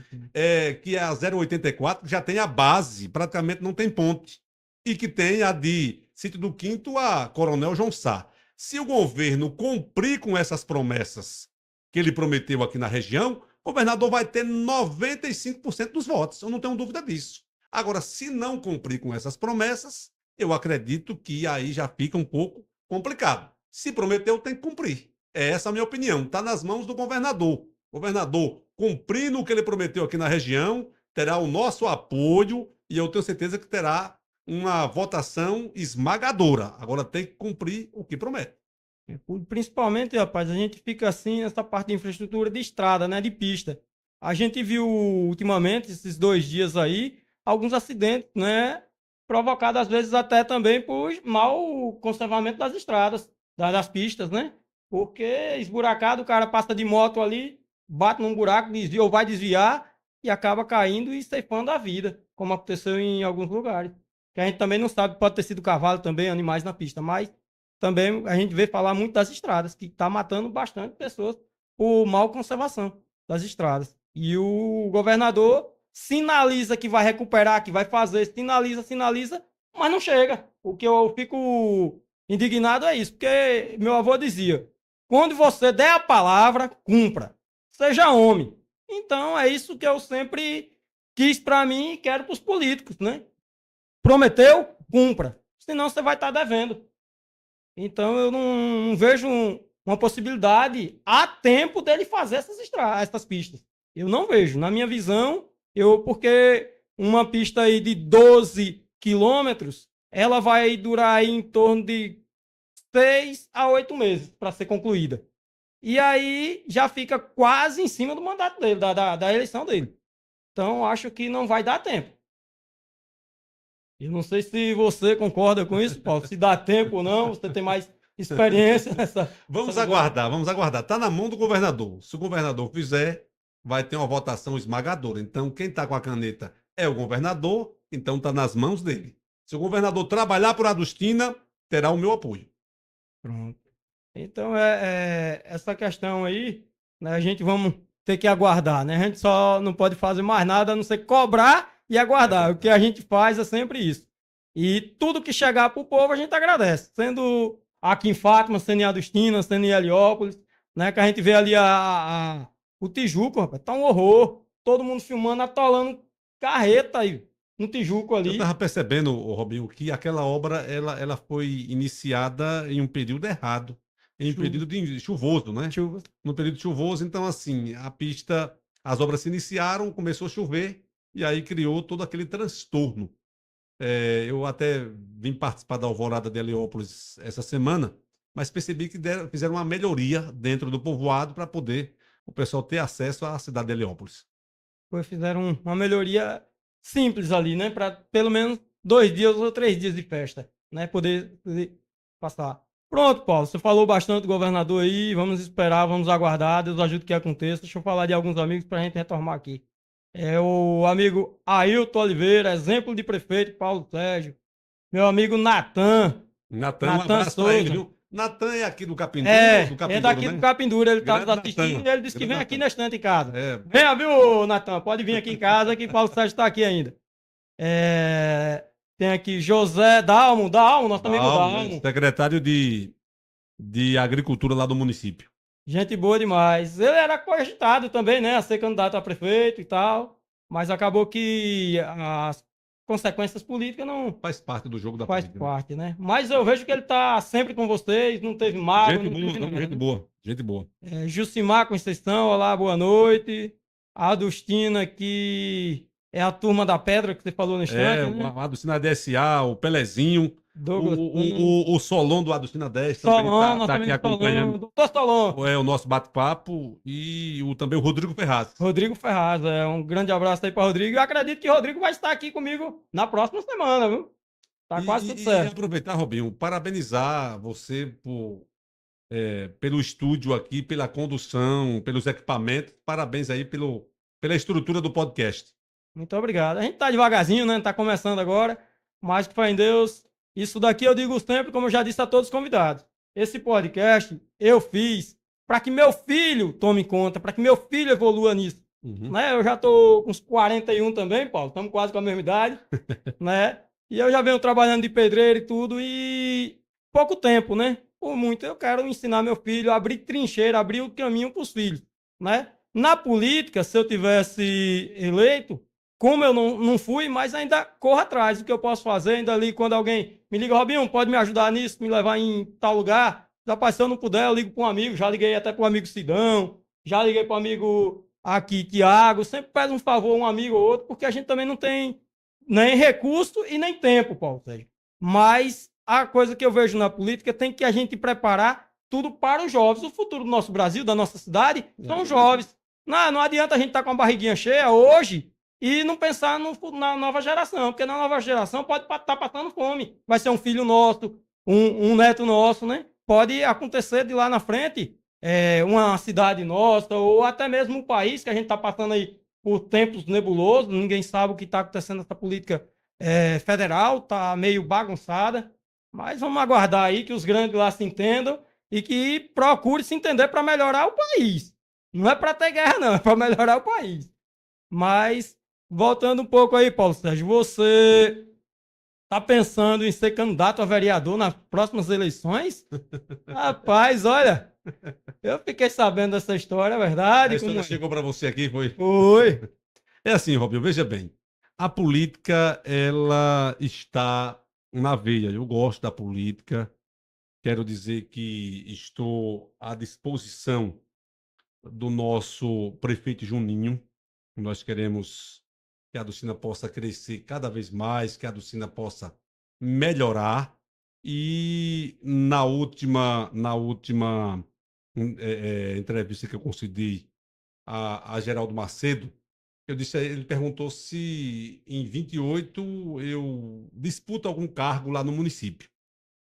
que é a 084, que já tem a base, praticamente não tem ponte, e que tem a de Sítio do Quinto a Coronel João Sá. Se o governo cumprir com essas promessas que ele prometeu aqui na região, o governador vai ter 95% dos votos, eu não tenho dúvida disso. Agora, se não cumprir com essas promessas, eu acredito que aí já fica um pouco complicado. Se prometeu, tem que cumprir. É essa a minha opinião. Está nas mãos do governador. O governador, cumprindo o que ele prometeu aqui na região, terá o nosso apoio e eu tenho certeza que terá uma votação esmagadora. Agora tem que cumprir o que promete. Principalmente, rapaz, a gente fica assim nessa parte de infraestrutura de estrada, né, de pista. A gente viu ultimamente, esses 2 dias aí, alguns acidentes, né, provocados às vezes até também por mau conservamento das estradas, das pistas, né? Porque esburacado, o cara passa de moto ali, bate num buraco, desvia ou vai desviar e acaba caindo e ceifando a vida, como aconteceu em alguns lugares. Que a gente também não sabe, pode ter sido cavalo também, animais na pista, mas também a gente vê falar muito das estradas, que está matando bastante pessoas por mal conservação das estradas. E o governador sinaliza que vai recuperar, que vai fazer, sinaliza, mas não chega. O que eu fico indignado é isso, porque meu avô dizia, quando você der a palavra, cumpra. Seja homem. Então é isso que eu sempre quis para mim e quero para os políticos, né? Prometeu, cumpra. Senão você vai estar devendo. Então eu não vejo uma possibilidade a tempo dele fazer essas pistas. Eu não vejo. Na minha visão, porque uma pista aí de 12 quilômetros, ela vai durar aí em torno de 6 a 8 meses para ser concluída. E aí já fica quase em cima do mandato dele, da eleição dele. Então acho que não vai dar tempo. Eu não sei se você concorda com isso, Paulo, se dá tempo ou não, você tem mais experiência nessa. Vamos aguardar. Está na mão do governador. Se o governador fizer, vai ter uma votação esmagadora. Então, quem está com a caneta é o governador, então está nas mãos dele. Se o governador trabalhar por Adustina, terá o meu apoio. Pronto. Então, essa questão aí, né, a gente vamos ter que aguardar, né? A gente só não pode fazer mais nada a não ser cobrar e aguardar. O que a gente faz é sempre isso. E tudo que chegar para o povo, a gente agradece. Sendo aqui em Fátima, sendo em Adustina, sendo em Heliópolis, né? Que a gente vê ali o Tijuco, rapaz, tá um horror. Todo mundo filmando, atolando carreta aí no Tijuco ali. Eu estava percebendo, Robinho, que aquela obra ela foi iniciada em um período errado. Em um período de chuvoso, né? No período chuvoso, então assim, a pista, as obras se iniciaram, começou a chover, e aí criou todo aquele transtorno. Eu até vim participar da Alvorada de Heliópolis essa semana, mas percebi que fizeram uma melhoria dentro do povoado para poder o pessoal ter acesso à cidade de Heliópolis. Fizeram uma melhoria simples ali, né? Para pelo menos 2 dias ou 3 dias de festa, né? Poder passar. Pronto, Paulo, você falou bastante do governador aí, vamos esperar, vamos aguardar, Deus ajude que aconteça. Deixa eu falar de alguns amigos para a gente retomar aqui. É o amigo Ailton Oliveira, exemplo de prefeito, Paulo Sérgio. Meu amigo Natan. Natan, um abraço para ele, viu? Natan é aqui do Capinduras. É daqui do Capinduras, ele estava assistindo e ele disse que vem aqui na estante em casa. Venha, viu, Natan? Pode vir aqui em casa que Paulo Sérgio está aqui ainda. Tem aqui José Dalmo, nosso amigo Dalmo. Secretário de Agricultura lá do município. Gente boa demais. Ele era cogitado também, né, a ser candidato a prefeito e tal, mas acabou que as consequências políticas não... Faz parte do jogo da política. Faz parte, né? Mas eu vejo que ele tá sempre com vocês, não teve mágoa. Gente boa. Jucimar Conceição, olá, boa noite. A Adustina, que é a turma da pedra que você falou no instante, né? A Adustina DSA, o Pelezinho, o Solon do Adustina 10 também tá aqui acompanhando. Doutor Solon. O nosso bate-papo e também o Rodrigo Ferraz. Rodrigo Ferraz, um grande abraço aí para Rodrigo. Eu acredito que o Rodrigo vai estar aqui comigo na próxima semana, viu? Tá quase tudo E certo. aproveitar, Robinho, parabenizar você pelo estúdio aqui, pela condução, pelos equipamentos. Parabéns aí pela estrutura do podcast. Muito obrigado. A gente tá devagarzinho, né? Tá começando agora, mas que fé em Deus. Isso daqui eu digo sempre, como eu já disse a todos os convidados. Esse podcast eu fiz para que meu filho tome conta, para que meu filho evolua nisso. Uhum. Né? Eu já tô com uns 41 também, Paulo. Estamos quase com a mesma idade, né? E eu já venho trabalhando de pedreiro e tudo, e pouco tempo, né? Por muito eu quero ensinar meu filho a abrir trincheira, abrir o caminho para os filhos, né? Na política, se eu tivesse eleito, como eu não fui, mas ainda corro atrás do que eu posso fazer, ainda ali quando alguém me liga, Robinho, pode me ajudar nisso, me levar em tal lugar? Rapaz, se eu não puder, eu ligo para um amigo, já liguei até para o amigo Sidão, já liguei para o amigo aqui, Tiago, sempre peço um favor, um amigo ou outro, porque a gente também não tem nem recurso e nem tempo, Paulo Sérgio. Mas a coisa que eu vejo na política tem que a gente preparar tudo para os jovens. O futuro do nosso Brasil, da nossa cidade, são os jovens. Não adianta a gente estar com a barriguinha cheia hoje e não pensar na nova geração, porque na nova geração pode estar passando fome. Vai ser um filho nosso, um neto nosso, né? Pode acontecer de lá na frente uma cidade nossa, ou até mesmo um país que a gente está passando aí por tempos nebulosos, ninguém sabe o que está acontecendo nessa política federal, está meio bagunçada, mas vamos aguardar aí que os grandes lá se entendam e que procure se entender para melhorar o país. Não é para ter guerra, não, é para melhorar o país. Mas, voltando um pouco aí, Paulo Sérgio, você está pensando em ser candidato a vereador nas próximas eleições? Rapaz, olha, eu fiquei sabendo dessa história, é A verdade? Como história é? chegou para você aqui, foi? Foi. É assim, Robinho, veja bem. A política, ela está na veia. Eu gosto da política. Quero dizer que estou à disposição do nosso prefeito Juninho. Nós queremos que a Docina possa crescer cada vez mais, que a Docina possa melhorar. E na última entrevista que eu concedi a Geraldo Macedo, eu disse a ele, ele perguntou se em 28 eu disputo algum cargo lá no município.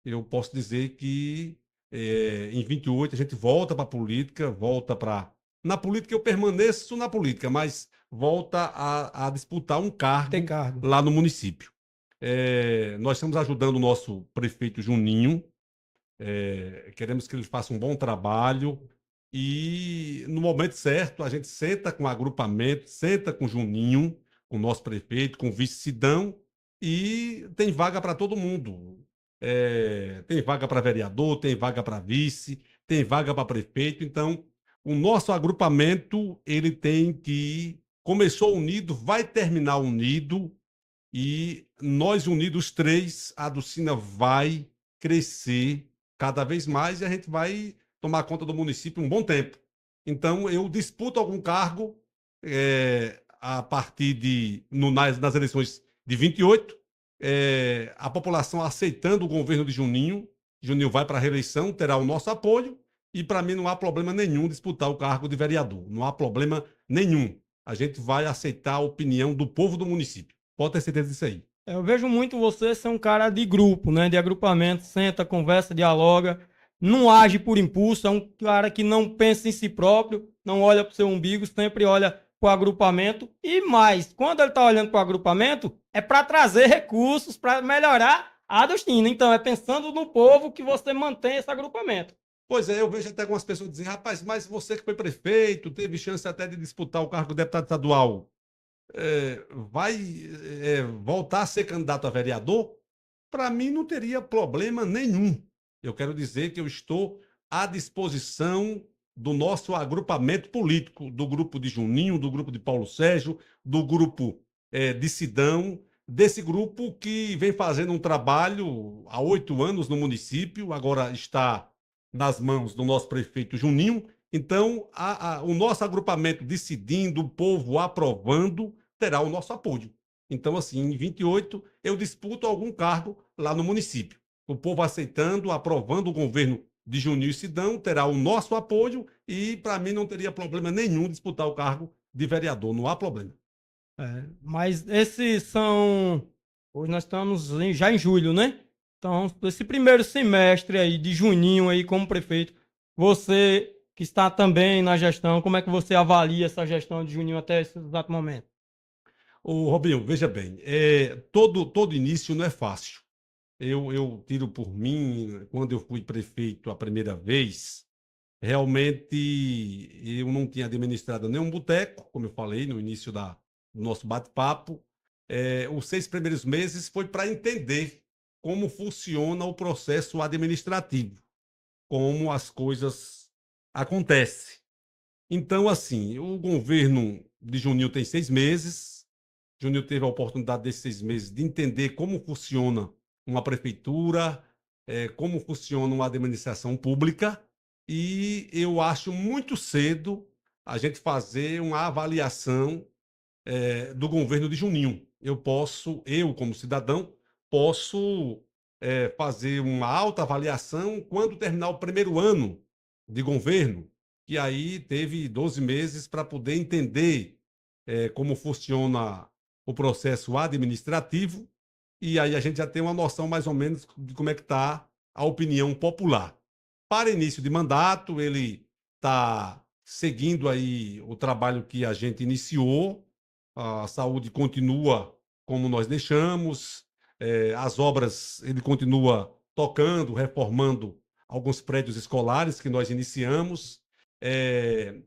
Eu posso dizer que em 28 a gente volta para a política, volta para. Na política eu permaneço na política, mas volta a disputar um Tem cargo cargo. lá no município. Nós estamos ajudando o nosso prefeito Juninho, queremos que ele faça um bom trabalho e no momento certo a gente senta com o agrupamento, senta com o Juninho, com o nosso prefeito, com o vice Sidão e tem vaga para todo mundo. Tem vaga para vereador, tem vaga para vice, tem vaga para prefeito. Então, o nosso agrupamento ele tem que começou unido, vai terminar unido e nós unidos três, a Docina vai crescer cada vez mais e a gente vai tomar conta do município um bom tempo. Então, eu disputo algum cargo a partir nas eleições de 28, a população aceitando o governo de Juninho. Juninho vai para a reeleição, terá o nosso apoio e para mim não há problema nenhum disputar o cargo de vereador. Não há problema nenhum. A gente vai aceitar a opinião do povo do município. Pode ter certeza disso aí. Eu vejo muito você ser um cara de grupo, né? De agrupamento, senta, conversa, dialoga, não age por impulso, é um cara que não pensa em si próprio, não olha para o seu umbigo, sempre olha para o agrupamento. E mais, quando ele está olhando para o agrupamento, é para trazer recursos, para melhorar a Dostina. Então, é pensando no povo que você mantém esse agrupamento. Pois é, eu vejo até algumas pessoas dizendo, rapaz, mas você que foi prefeito, teve chance até de disputar o cargo de deputado estadual, vai voltar a ser candidato a vereador? Para mim não teria problema nenhum. Eu quero dizer que eu estou à disposição do nosso agrupamento político, do grupo de Juninho, do grupo de Paulo Sérgio, do grupo de Sidão, desse grupo que vem fazendo um trabalho há 8 anos no município, agora está nas mãos do nosso prefeito Juninho. Então, o nosso agrupamento decidindo, o povo aprovando, terá o nosso apoio. Então, assim, em 28, eu disputo algum cargo lá no município. O povo aceitando, aprovando o governo de Juninho e Sidão, terá o nosso apoio e, para mim, não teria problema nenhum disputar o cargo de vereador. Não há problema. Mas esses são Hoje nós estamos já em julho, né? Então, esse primeiro semestre aí de juninho aí como prefeito, você que está também na gestão, como é que você avalia essa gestão de juninho até esse exato momento? Ô, Robinho, veja bem, todo início não é fácil. Eu tiro por mim, quando eu fui prefeito a primeira vez, realmente eu não tinha administrado nenhum boteco, como eu falei no início do nosso bate-papo. Os 6 primeiros meses foi para entender como funciona o processo administrativo, como as coisas acontecem. Então, assim, o governo de Juninho tem 6 meses. Juninho teve a oportunidade desses 6 meses de entender como funciona uma prefeitura, como funciona uma administração pública, e eu acho muito cedo a gente fazer uma avaliação do governo de Juninho. Eu como cidadão, posso fazer uma alta avaliação quando terminar o primeiro ano de governo, que aí teve 12 meses para poder entender como funciona o processo administrativo, e aí a gente já tem uma noção mais ou menos de como é que está a opinião popular. Para início de mandato, ele está seguindo aí o trabalho que a gente iniciou, a saúde continua como nós deixamos, as obras ele continua tocando, reformando alguns prédios escolares que nós iniciamos,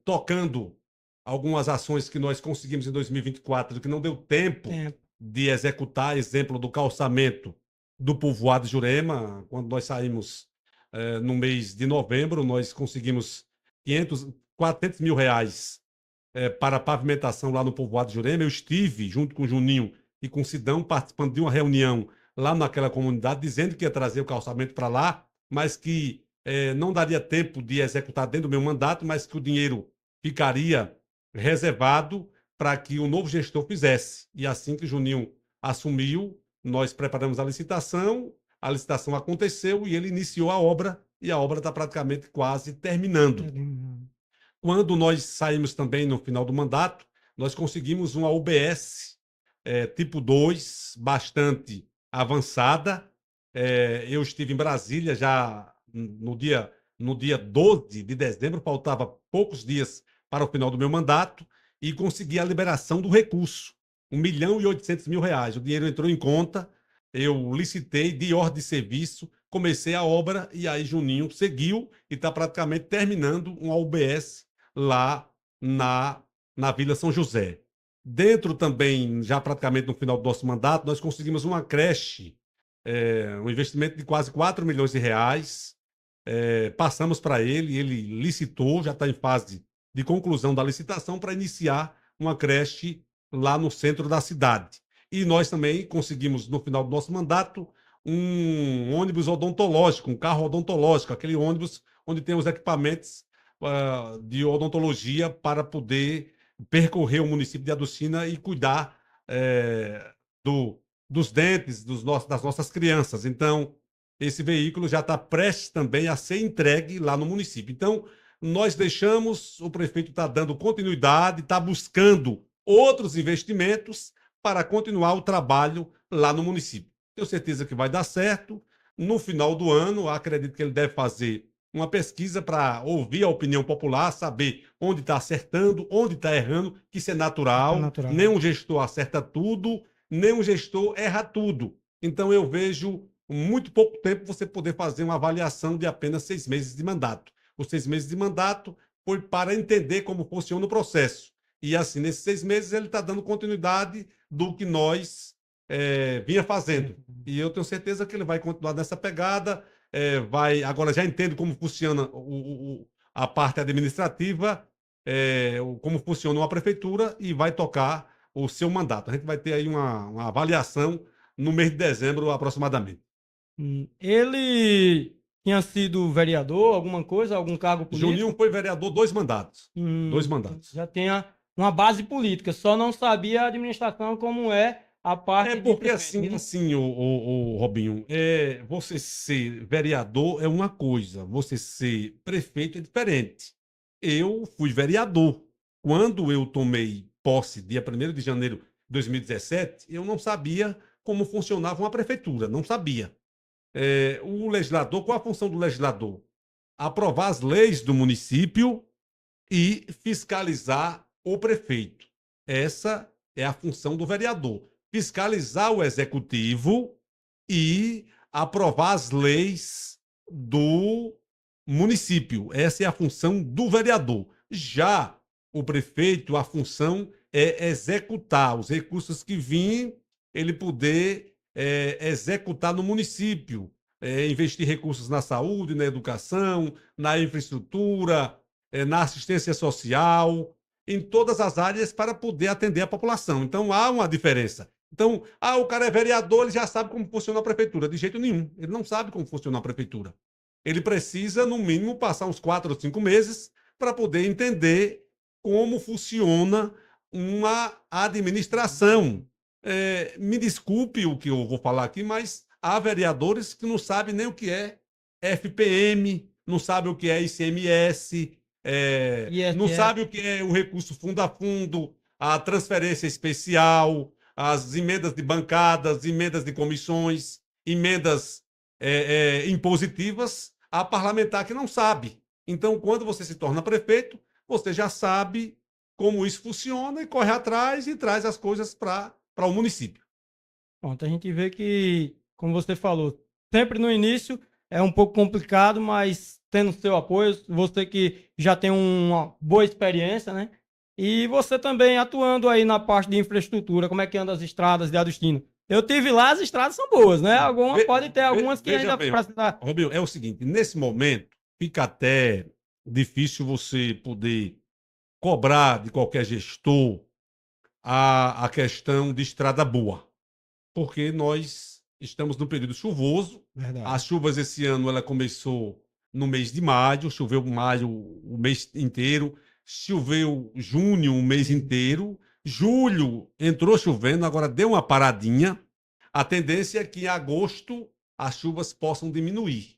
tocando algumas ações que nós conseguimos em 2024 que não deu tempo de executar, exemplo do calçamento do povoado de Jurema. Quando nós saímos no mês de novembro, nós conseguimos 400 mil reais para a pavimentação lá no povoado de Jurema. Eu estive junto com o Juninho e com o Sidão participando de uma reunião lá naquela comunidade, dizendo que ia trazer o calçamento para lá, mas que não daria tempo de executar dentro do meu mandato, mas que o dinheiro ficaria reservado para que o novo gestor fizesse. E assim que o Juninho assumiu, nós preparamos a licitação aconteceu e ele iniciou a obra, e a obra está praticamente quase terminando. Quando nós saímos também no final do mandato, nós conseguimos uma UBS tipo 2, bastante avançada. Eu estive em Brasília já no dia 12 de dezembro, faltava poucos dias para o final do meu mandato, e consegui a liberação do recurso, 1.800.000 reais. O dinheiro entrou em conta, eu licitei, de ordem de serviço, comecei a obra, e aí Juninho seguiu e está praticamente terminando uma UBS lá na Vila São José. Dentro também, já praticamente no final do nosso mandato, nós conseguimos uma creche, um investimento de quase 4 milhões de reais. Passamos para ele licitou, já está em fase de conclusão da licitação para iniciar uma creche lá no centro da cidade. E nós também conseguimos, no final do nosso mandato, um ônibus odontológico, um carro odontológico, aquele ônibus onde tem os equipamentos de odontologia para poder percorrer o município de Aducina e cuidar dos dentes das nossas crianças. Então, esse veículo já está prestes também a ser entregue lá no município. Então, nós deixamos, o prefeito está dando continuidade, está buscando outros investimentos para continuar o trabalho lá no município. Tenho certeza que vai dar certo. No final do ano, acredito que ele deve fazer uma pesquisa para ouvir a opinião popular, saber onde está acertando, onde está errando, que isso é natural. Nenhum gestor acerta tudo, nenhum gestor erra tudo. Então, eu vejo muito pouco tempo você poder fazer uma avaliação de apenas 6 meses de mandato. Os 6 meses de mandato foi para entender como funciona o processo. E assim, nesses 6 meses, ele está dando continuidade do que nós vinha fazendo. E eu tenho certeza que ele vai continuar nessa pegada. Agora já entendo como funciona a parte administrativa, como funciona uma prefeitura, e vai tocar o seu mandato. A gente vai ter aí uma avaliação no mês de dezembro, aproximadamente. Ele tinha sido vereador, alguma coisa, algum cargo político? Juninho foi vereador 2 mandatos. 2 mandatos. Já tinha uma base política, só não sabia a administração como é a parte porque assim, o Robinho, você ser vereador é uma coisa, você ser prefeito é diferente. Eu fui vereador. Quando eu tomei posse, dia 1º de janeiro de 2017, eu não sabia como funcionava uma prefeitura, não sabia. O legislador, qual a função do legislador? Aprovar as leis do município e fiscalizar o prefeito. Essa é a função do vereador. Fiscalizar o executivo e aprovar as leis do município. Essa é a função do vereador. Já o prefeito, a função é executar os recursos que vêm, ele poder executar no município, investir recursos na saúde, na educação, na infraestrutura, na assistência social, em todas as áreas para poder atender a população. Então, há uma diferença. Então, o cara é vereador, ele já sabe como funciona a prefeitura. De jeito nenhum. Ele não sabe como funciona a prefeitura. Ele precisa, no mínimo, passar uns 4 ou 5 meses para poder entender como funciona uma administração. Me desculpe o que eu vou falar aqui, mas há vereadores que não sabem nem o que é FPM, não sabem o que é ICMS, não sabem o que é o recurso fundo a fundo, a transferência especial, as emendas de bancadas, emendas de comissões, emendas impositivas, há parlamentar que não sabe. Então, quando você se torna prefeito, você já sabe como isso funciona e corre atrás e traz as coisas para o município. Pronto, a gente vê que, como você falou, sempre no início é um pouco complicado, mas tendo seu apoio, você que já tem uma boa experiência, né? E você também atuando aí na parte de infraestrutura, como é que anda as estradas de Adustino? Eu tive lá, as estradas são boas, né? Pode ter algumas que ainda precisa. Robinho, é o seguinte, nesse momento fica até difícil você poder cobrar de qualquer gestor a questão de estrada boa, porque nós estamos no período chuvoso. Verdade. As chuvas esse ano ela começou no mês de maio, choveu maio o mês inteiro, choveu junho o mês inteiro, julho entrou chovendo, agora deu uma paradinha. A tendência é que em agosto as chuvas possam diminuir.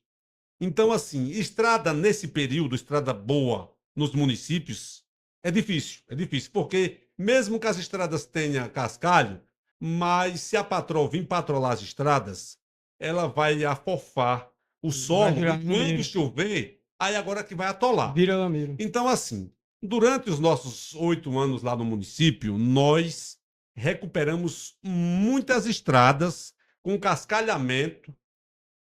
Então, assim, estrada nesse período, estrada boa nos municípios, é difícil, porque mesmo que as estradas tenham cascalho, mas se a patroa vir patrolar as estradas, ela vai afofar o solo e quando chover, aí agora que vai atolar. Vira lameiro. Então, assim, durante os nossos 8 anos lá no município, nós recuperamos muitas estradas com cascalhamento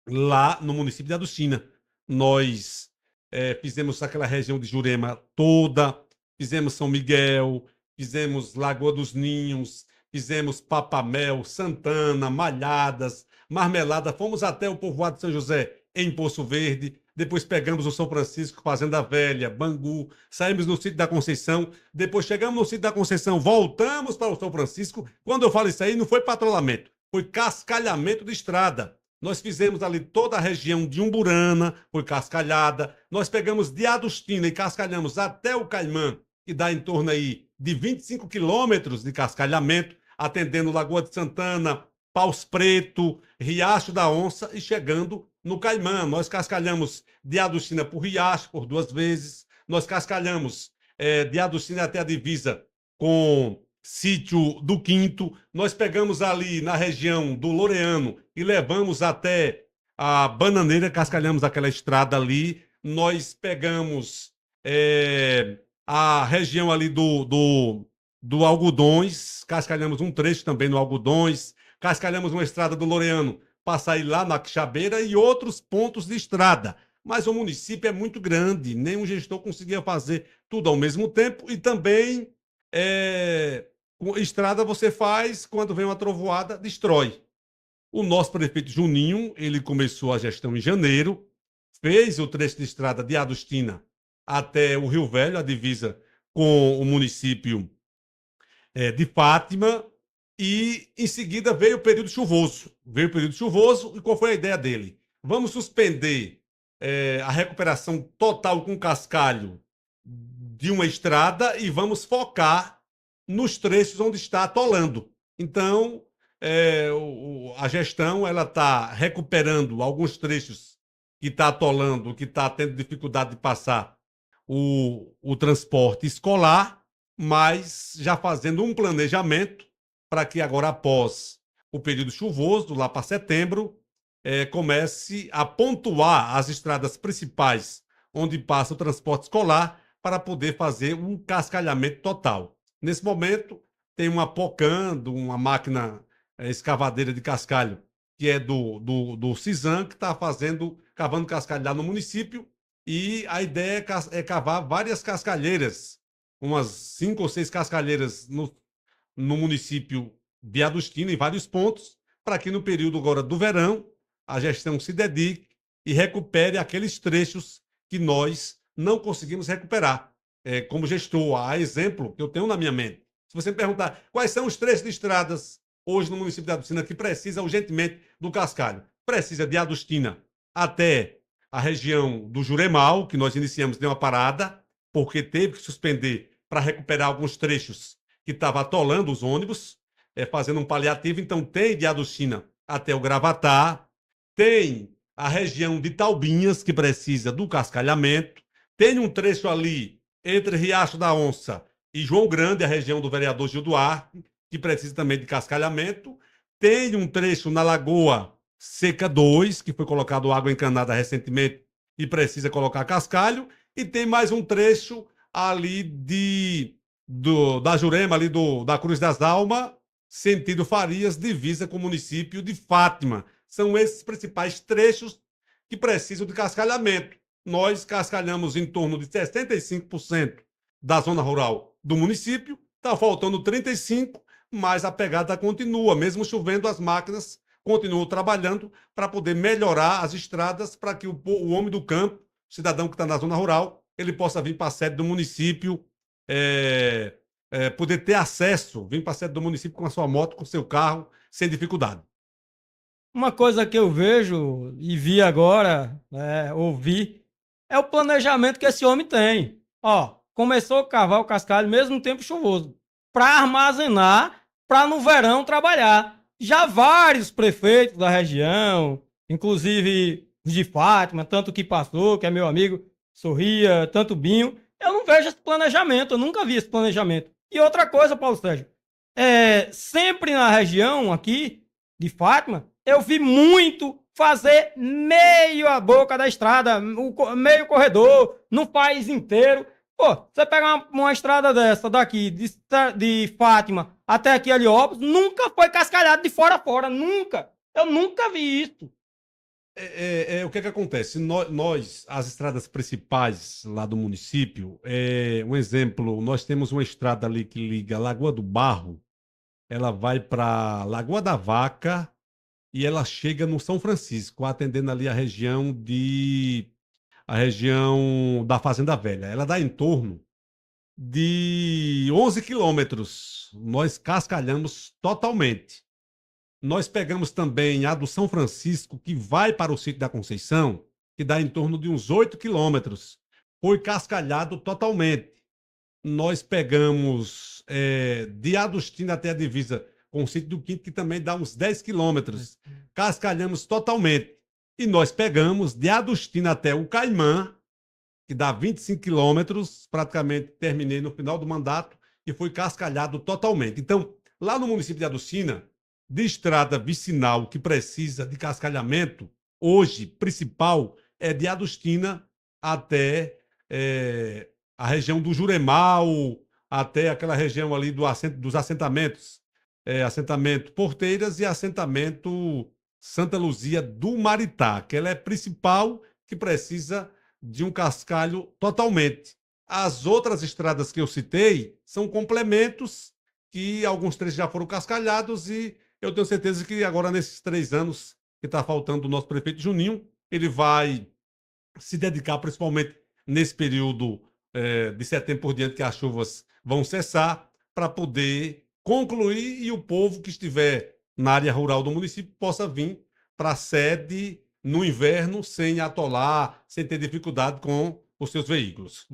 lá no município de Adustina. Nós fizemos aquela região de Jurema toda, fizemos São Miguel, fizemos Lagoa dos Ninhos, fizemos Papamel, Santana, Malhadas, Marmelada, fomos até o povoado de São José, em Poço Verde, depois pegamos o São Francisco, Fazenda Velha, Bangu, saímos no sítio da Conceição, depois chegamos no sítio da Conceição, voltamos para o São Francisco. Quando eu falo isso aí, não foi patrulhamento, foi cascalhamento de estrada. Nós fizemos ali toda a região de Umburana, foi cascalhada. Nós pegamos de Adustina e cascalhamos até o Caimã, que dá em torno aí de 25 quilômetros de cascalhamento, atendendo Lagoa de Santana, Paus Preto, Riacho da Onça e chegando no Caimã. Nós cascalhamos de Adustina por Riacho por 2 vezes. Nós cascalhamos de Adustina até a divisa com Sítio do Quinto. Nós pegamos ali na região do Loreano e levamos até a Bananeira, cascalhamos aquela estrada ali. Nós pegamos a região ali do Algodões, cascalhamos um trecho também no Algodões, cascalhamos uma estrada do Loreano para sair lá na Quixabeira e outros pontos de estrada. Mas o município é muito grande, nenhum gestor conseguia fazer tudo ao mesmo tempo e também estrada você faz, quando vem uma trovoada, destrói. O nosso prefeito Juninho, ele começou a gestão em janeiro, fez o trecho de estrada de Adustina até o Rio Velho, a divisa com o município de Fátima, e em seguida veio o período chuvoso. E qual foi a ideia dele? Vamos suspender a recuperação total com cascalho de uma estrada e vamos focar nos trechos onde está atolando. Então, a gestão ela está recuperando alguns trechos que está atolando, que está tendo dificuldade de passar o transporte escolar, mas já fazendo um planejamento para que agora, após o período chuvoso, lá para setembro, comece a pontuar as estradas principais onde passa o transporte escolar para poder fazer um cascalhamento total. Nesse momento, tem uma pocando, uma máquina escavadeira de cascalho, que é do CISAM, que está cavando cascalho lá no município, e a ideia é cavar várias cascalheiras, umas 5 ou 6 cascalheiras no município de Adustina, em vários pontos, para que no período agora do verão, a gestão se dedique e recupere aqueles trechos que nós não conseguimos recuperar. Como gestor, há exemplo que eu tenho na minha mente. Se você me perguntar quais são os trechos de estradas hoje no município de Adustina que precisa urgentemente do cascalho, precisa de Adustina até a região do Juremal, que nós iniciamos, deu uma parada, porque teve que suspender para recuperar alguns trechos que estava atolando os ônibus, fazendo um paliativo. Então tem de Adustina até o Gravatá, tem a região de Taubinhas, que precisa do cascalhamento, tem um trecho ali entre Riacho da Onça e João Grande, a região do vereador Gil Duarte, que precisa também de cascalhamento, tem um trecho na Lagoa Seca 2, que foi colocado água encanada recentemente e precisa colocar cascalho, e tem mais um trecho ali da Jurema, ali da Cruz das Almas, sentido Farias, divisa com o município de Fátima. São esses principais trechos que precisam de cascalhamento. Nós cascalhamos em torno de 65% da zona rural do município, está faltando 35%, mas a pegada continua. Mesmo chovendo, as máquinas continuam trabalhando para poder melhorar as estradas, para que o homem do campo, o cidadão que está na zona rural, ele possa vir para a sede do município, poder ter acesso, vir para a sede do município com a sua moto, com o seu carro, sem dificuldade. Uma coisa que eu vejo e vi agora, ouvi, é o planejamento que esse homem tem. Ó, começou a cavar o cascalho mesmo no tempo chuvoso, para armazenar, para no verão trabalhar. Já vários prefeitos da região, inclusive de Fátima, tanto que passou, que é meu amigo, Sorria, tanto Binho, eu não vejo esse planejamento, eu nunca vi esse planejamento. E outra coisa, Paulo Sérgio, sempre na região aqui de Fátima, eu vi muito fazer meio a boca da estrada, meio corredor, no país inteiro. Pô, você pega uma estrada dessa daqui, de Fátima até aqui Heliópolis, nunca foi cascalhado de fora a fora, nunca. Eu nunca vi isso. O que acontece? Nós, as estradas principais lá do município, um exemplo, nós temos uma estrada ali que liga Lagoa do Barro, ela vai para Lagoa da Vaca e ela chega no São Francisco, atendendo ali a região da Fazenda Velha. Ela dá em torno de 11 quilômetros. Nós cascalhamos totalmente. Nós pegamos também a do São Francisco, que vai para o sítio da Conceição, que dá em torno de uns 8 quilômetros. Foi cascalhado totalmente. Nós pegamos de Adustina até a divisa com o sítio do Quinto, que também dá uns 10 quilômetros. Cascalhamos totalmente. E nós pegamos de Adustina até o Caimã, que dá 25 quilômetros, praticamente terminei no final do mandato, e foi cascalhado totalmente. Então, lá no município de Adustina, de estrada vicinal que precisa de cascalhamento, hoje, principal, é de Adustina até a região do Juremal, até aquela região ali dos assentamentos, assentamento Porteiras e assentamento Santa Luzia do Maritá, que ela é principal, que precisa de um cascalho totalmente. As outras estradas que eu citei são complementos, que alguns trechos já foram cascalhados, e eu tenho certeza que agora, nesses 3 anos que está faltando o nosso prefeito Juninho, ele vai se dedicar, principalmente nesse período de setembro por diante, que as chuvas vão cessar, para poder concluir e o povo que estiver na área rural do município possa vir para a sede no inverno sem atolar, sem ter dificuldade com os seus veículos.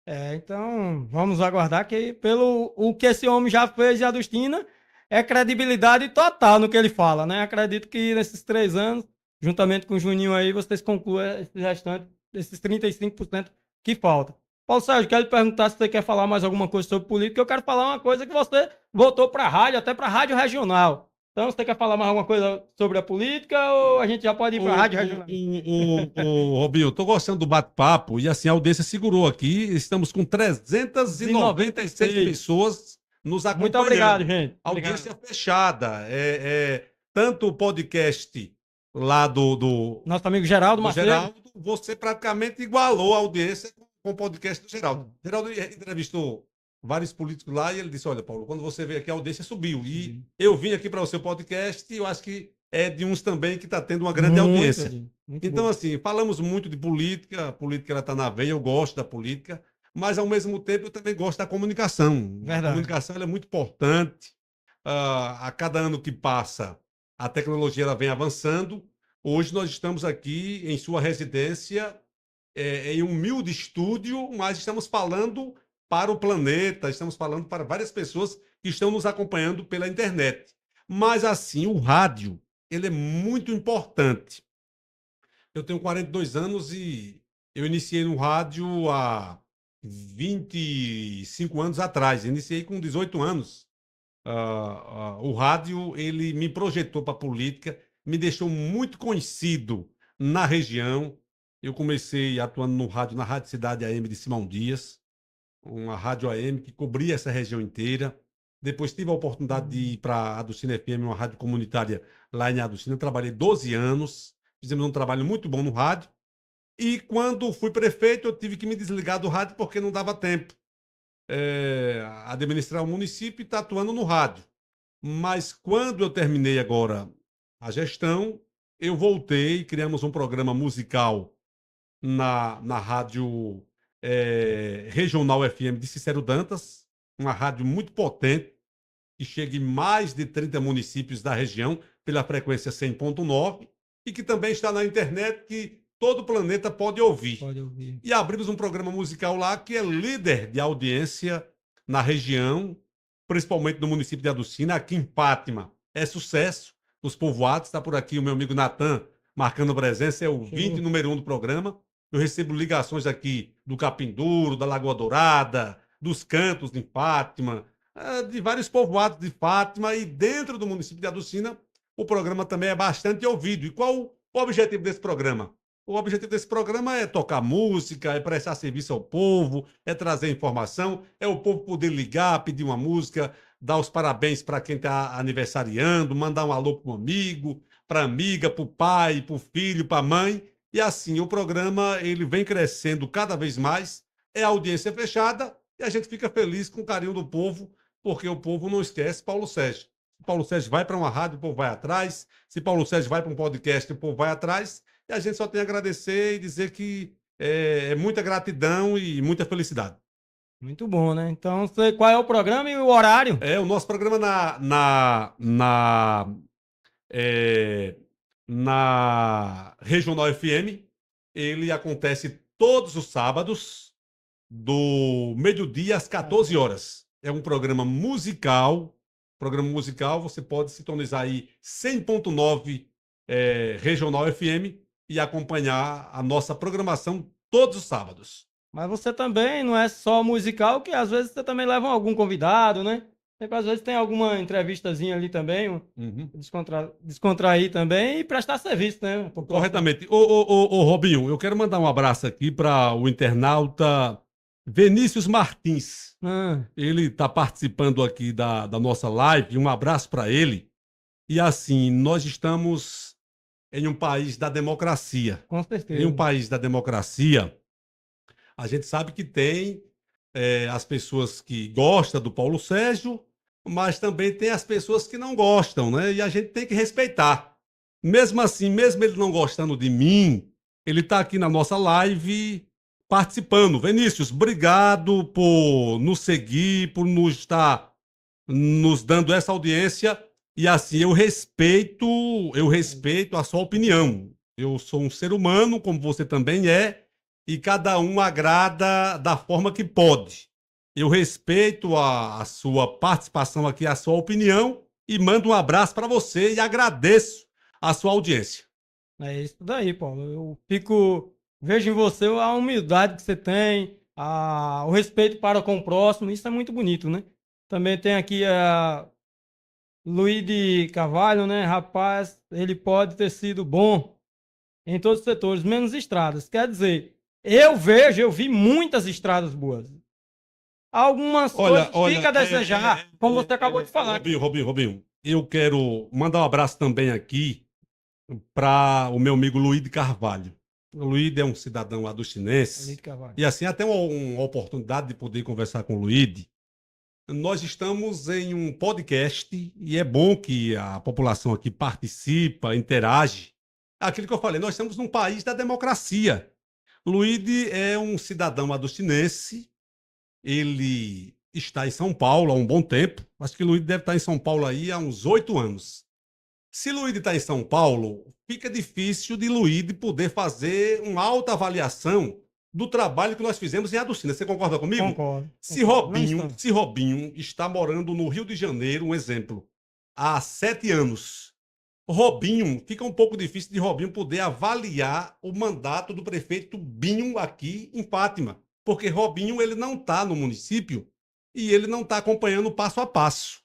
Então, vamos aguardar que, pelo o que esse homem já fez em Adustina, é credibilidade total no que ele fala, né? Acredito que nesses 3 anos, juntamente com o Juninho aí, vocês concluam esse restante, esses 35% que falta. Paulo Sérgio, quero lhe perguntar se você quer falar mais alguma coisa sobre política. Eu quero falar uma coisa que você voltou para a rádio, até para a rádio regional. Então, você quer falar mais alguma coisa sobre a política ou a gente já pode ir para a Rádio Regional? Robinho, eu tô gostando do bate-papo e assim, a audiência segurou aqui. Estamos com 396 pessoas nos Muito obrigado, acompanhando. gente. Audiência Obrigado. fechada. Tanto o podcast lá Nosso amigo Geraldo do Macedo. Geraldo, você praticamente igualou a audiência com o podcast do Geraldo. Geraldo entrevistou vários políticos lá e ele disse: Olha, Paulo, quando você veio aqui, a audiência subiu. E eu vim aqui para o seu podcast e eu acho que é de uns também que está tendo uma grande audiência. Muito Então, bom. assim, falamos muito de política, a política ela está na veia, eu gosto da política, mas ao mesmo tempo eu também gosto da comunicação. Verdade. A comunicação ela é muito importante. A cada ano que passa, a tecnologia ela vem avançando. Hoje nós estamos aqui em sua residência, em um humilde estúdio, mas estamos falando para o planeta, estamos falando para várias pessoas que estão nos acompanhando pela internet. Mas assim, o rádio, ele é muito importante. Eu tenho 42 anos e eu iniciei no rádio há 25 anos atrás. Iniciei com 18 anos. O rádio, ele me projetou para a política, me deixou muito conhecido na região. Eu comecei atuando no rádio, na Rádio Cidade AM de Simão Dias, uma rádio AM que cobria essa região inteira. Depois tive a oportunidade de ir para a Aducina FM, uma rádio comunitária lá em Aducina. Trabalhei 12 anos, fizemos um trabalho muito bom no rádio. E quando fui prefeito, eu tive que me desligar do rádio porque não dava tempo. Administrar o município e estar atuando no rádio. Mas quando eu terminei agora a gestão, eu voltei, criamos um programa musical na rádio Regional FM de Cicero Dantas, uma rádio muito potente, que chega em mais de 30 municípios da região, pela frequência 100.9, e que também está na internet, que todo o planeta pode ouvir. Pode ouvir. E abrimos um programa musical lá que é líder de audiência na região, principalmente no município de Aducina, aqui em Fátima. É sucesso. Os povoados, está por aqui o meu amigo Natan marcando presença, é o 20 número 1 do programa. Eu recebo ligações aqui do Capinduro, da Lagoa Dourada, dos Cantos de Fátima, de vários povoados de Fátima, e dentro do município de Aducina, o programa também é bastante ouvido. E qual o objetivo desse programa? O objetivo desse programa é tocar música, é prestar serviço ao povo, é trazer informação, é o povo poder ligar, pedir uma música, dar os parabéns para quem está aniversariando, mandar um alô para um amigo, para a amiga, para o pai, para o filho, para a mãe. E assim, o programa ele vem crescendo cada vez mais, é audiência fechada e a gente fica feliz com o carinho do povo, porque o povo não esquece Paulo Sérgio. Se Paulo Sérgio vai para uma rádio, o povo vai atrás. Se Paulo Sérgio vai para um podcast, o povo vai atrás. E a gente só tem a agradecer e dizer que é muita gratidão e muita felicidade. Muito bom, né? Então, qual é o programa e o horário? O nosso programa na Regional FM, ele acontece todos os sábados, do meio-dia às 14 horas. É um programa musical. Programa musical, você pode sintonizar aí 100.9 Regional FM e acompanhar a nossa programação todos os sábados. Mas você também não é só musical, que às vezes você também leva algum convidado, né? Às vezes tem alguma entrevistazinha ali também, descontrair também e prestar serviço, né? Corretamente. Ô, Robinho, eu quero mandar um abraço aqui para o internauta Vinícius Martins. Ele está participando aqui da nossa live. Um abraço para ele. E assim, nós estamos em um país da democracia. Com certeza. Em um país da democracia, a gente sabe que tem as pessoas que gostam do Paulo Sérgio, mas também tem as pessoas que não gostam, né? E a gente tem que respeitar. Mesmo assim, mesmo ele não gostando de mim, ele está aqui na nossa live participando. Vinícius, obrigado por nos seguir, por nos estar nos dando essa audiência. E assim, eu respeito a sua opinião. Eu sou um ser humano, como você também é, e cada um agrada da forma que pode. Eu respeito a sua participação aqui, a sua opinião, e mando um abraço para você e agradeço a sua audiência. É isso daí, Paulo. Vejo em você a humildade que você tem, o respeito para com o próximo, isso é muito bonito, né? Também tem aqui Luiz de Carvalho, né, rapaz, ele pode ter sido bom em todos os setores, menos estradas. Quer dizer, eu vi muitas estradas boas. Algumas Olha, coisas olha, ficam a desejar, como você acabou de falar. Robinho, eu quero mandar um abraço também aqui para o meu amigo Luiz de Carvalho. O Luiz é um cidadão Luiz adustinense de Carvalho. e assim até uma oportunidade de poder conversar com o Luiz. Nós estamos em um podcast e é bom que a população aqui participa, interage. Aquilo que eu falei, nós estamos num país da democracia. Luíde é um cidadão adustinense, ele está em São Paulo há um bom tempo. Acho que Luíde deve estar em São Paulo aí há uns 8 anos. Se Luíde está em São Paulo, fica difícil de Luíde poder fazer uma alta avaliação do trabalho que nós fizemos em Adustina. Você concorda comigo? Concordo. Se Concordo. Não Robinho, estamos. se Robinho está morando no Rio de Janeiro, um exemplo, há 7 anos, Robinho, fica um pouco difícil de Robinho poder avaliar o mandato do prefeito Binho aqui em Fátima, porque Robinho ele não está no município e ele não está acompanhando passo a passo.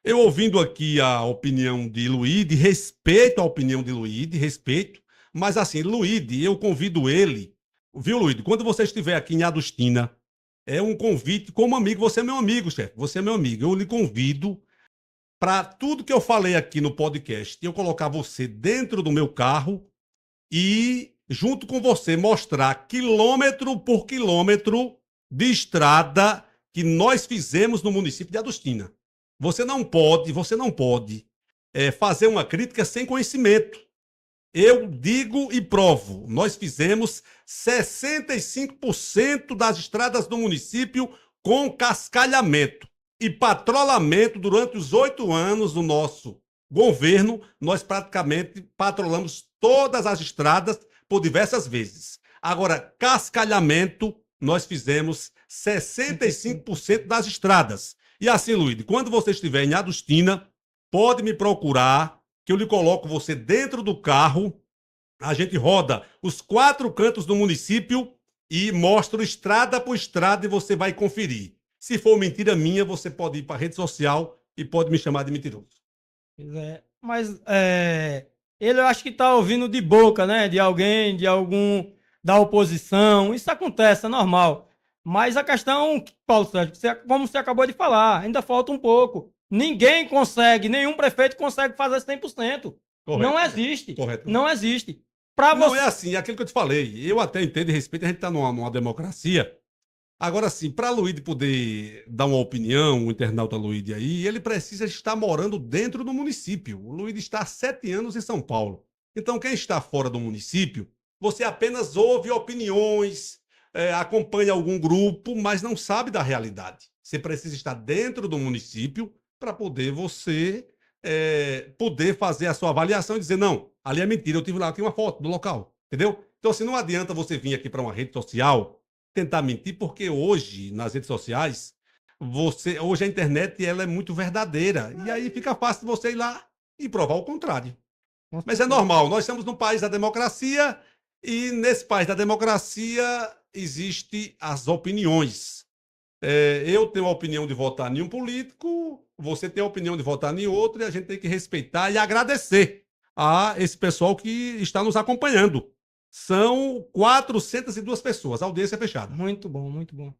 Eu ouvindo aqui a opinião de Luíde, respeito a opinião de Luíde, respeito, mas assim, Luíde, eu convido ele, viu, Luíde, quando você estiver aqui em Adustina, é um convite como amigo, você é meu amigo, chefe, você é meu amigo, eu lhe convido para tudo que eu falei aqui no podcast, eu colocar você dentro do meu carro e, junto com você, mostrar quilômetro por quilômetro de estrada que nós fizemos no município de Adustina. Você não pode fazer uma crítica sem conhecimento. Eu digo e provo, nós fizemos 65% das estradas do município com cascalhamento e patrulhamento durante os 8 anos do nosso governo. Nós praticamente patrolamos todas as estradas por diversas vezes. Agora, cascalhamento, nós fizemos 65% das estradas. E assim, Luiz, quando você estiver em Adustina, pode me procurar, que eu lhe coloco você dentro do carro, a gente roda os 4 cantos do município e mostro estrada por estrada e você vai conferir. Se for mentira minha, você pode ir para a rede social e pode me chamar de mentiroso. Pois é. Mas ele eu acho que está ouvindo de boca, né? De alguém, de algum da oposição. Isso acontece, é normal. Mas a questão, Paulo Sérgio, como você acabou de falar, ainda falta um pouco. Ninguém consegue, nenhum prefeito consegue fazer 100%. Não Correto. existe. Correto. Não existe. Para Não você. é assim, é aquilo que eu te falei. Eu até entendo e respeito, a gente está numa democracia. Agora sim, para Luíde poder dar uma opinião, o internauta Luíde aí, ele precisa estar morando dentro do município. O Luíde está há 7 anos em São Paulo. Então, quem está fora do município, você apenas ouve opiniões, acompanha algum grupo, mas não sabe da realidade. Você precisa estar dentro do município para poder você poder fazer a sua avaliação e dizer, não, ali é mentira, eu tive lá aqui uma foto do local, entendeu? Então, assim, não adianta você vir aqui para uma rede social tentar mentir, porque hoje, nas redes sociais, hoje a internet ela é muito verdadeira. E aí fica fácil você ir lá e provar o contrário. Mas é normal, nós estamos num país da democracia e nesse país da democracia existem as opiniões. Eu tenho a opinião de votar em um político, você tem a opinião de votar em outro, e a gente tem que respeitar e agradecer a esse pessoal que está nos acompanhando. São 402 pessoas, a audiência é fechada. Muito bom, muito bom.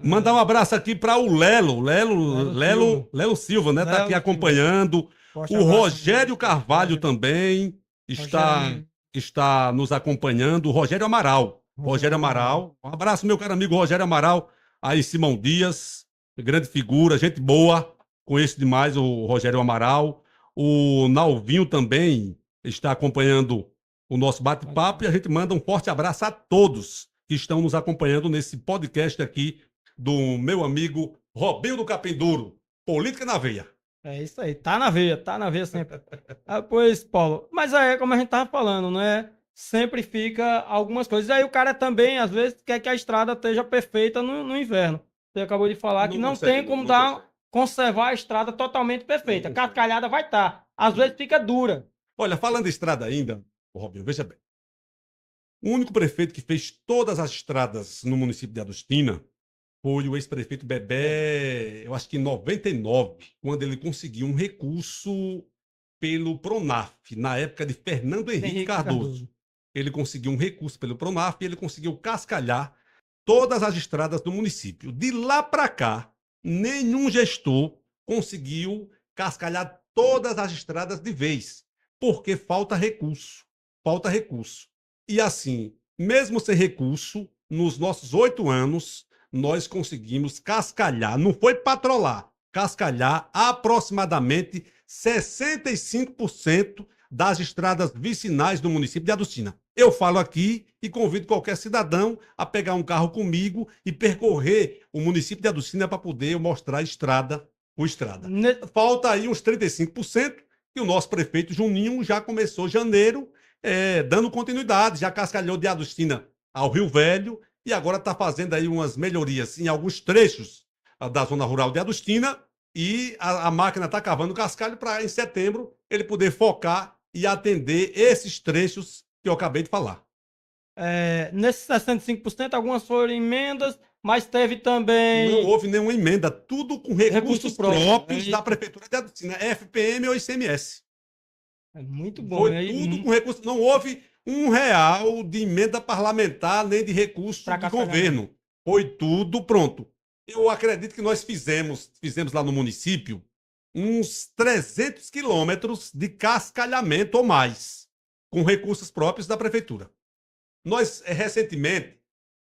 Mandar um abraço aqui para o Lelo Silva, né? Está aqui acompanhando. O Rogério Carvalho também está nos acompanhando. O Rogério Amaral. Rogério Amaral. Um abraço, meu caro amigo Rogério Amaral. Aí, Simão Dias, grande figura, gente boa. Conheço demais o Rogério Amaral. O Nalvinho também está acompanhando o nosso bate-papo. E a gente manda um forte abraço a todos que estão nos acompanhando nesse podcast aqui do meu amigo Robinho do Capim Duro. Política na veia. É isso aí, tá na veia sempre. Pois, Paulo, mas como a gente tava falando, né? Sempre fica algumas coisas. Aí o cara também, às vezes, quer que a estrada esteja perfeita no inverno. Você acabou de falar que não tem como conservar a estrada totalmente perfeita. Cascalhada vai estar. Às vezes fica dura. Olha, falando de estrada ainda, Robinho, veja bem. O único prefeito que fez todas as estradas no município de Adustina Foi o ex-prefeito Bebé, eu acho que em 99, quando ele conseguiu um recurso pelo Pronaf, na época de Fernando Henrique Cardoso. Ele conseguiu um recurso pelo Pronaf e ele conseguiu cascalhar todas as estradas do município. De lá para cá, nenhum gestor conseguiu cascalhar todas as estradas de vez, porque falta recurso. Falta recurso. E assim, mesmo sem recurso, nos nossos 8 anos, nós conseguimos cascalhar, não foi patrolar, cascalhar aproximadamente 65% das estradas vicinais do município de Adustina. Eu falo aqui e convido qualquer cidadão a pegar um carro comigo e percorrer o município de Adustina para poder mostrar estrada por estrada. Falta aí uns 35% que o nosso prefeito Juninho já começou janeiro dando continuidade, já cascalhou de Adustina ao Rio Velho e agora está fazendo aí umas melhorias em alguns trechos da zona rural de Adustina e a máquina está cavando cascalho para em setembro ele poder focar e atender esses trechos que eu acabei de falar. Nesses 65%, algumas foram emendas, mas teve também... Não houve nenhuma emenda, tudo com recursos próprios da Prefeitura de Adustina, FPM ou ICMS. É muito bom. Foi tudo com recursos, não houve R$1 de emenda parlamentar, nem de recurso de governo. Foi tudo pronto. Eu acredito que nós fizemos lá no município uns 300 quilômetros de cascalhamento ou mais, com recursos próprios da prefeitura. Nós, recentemente,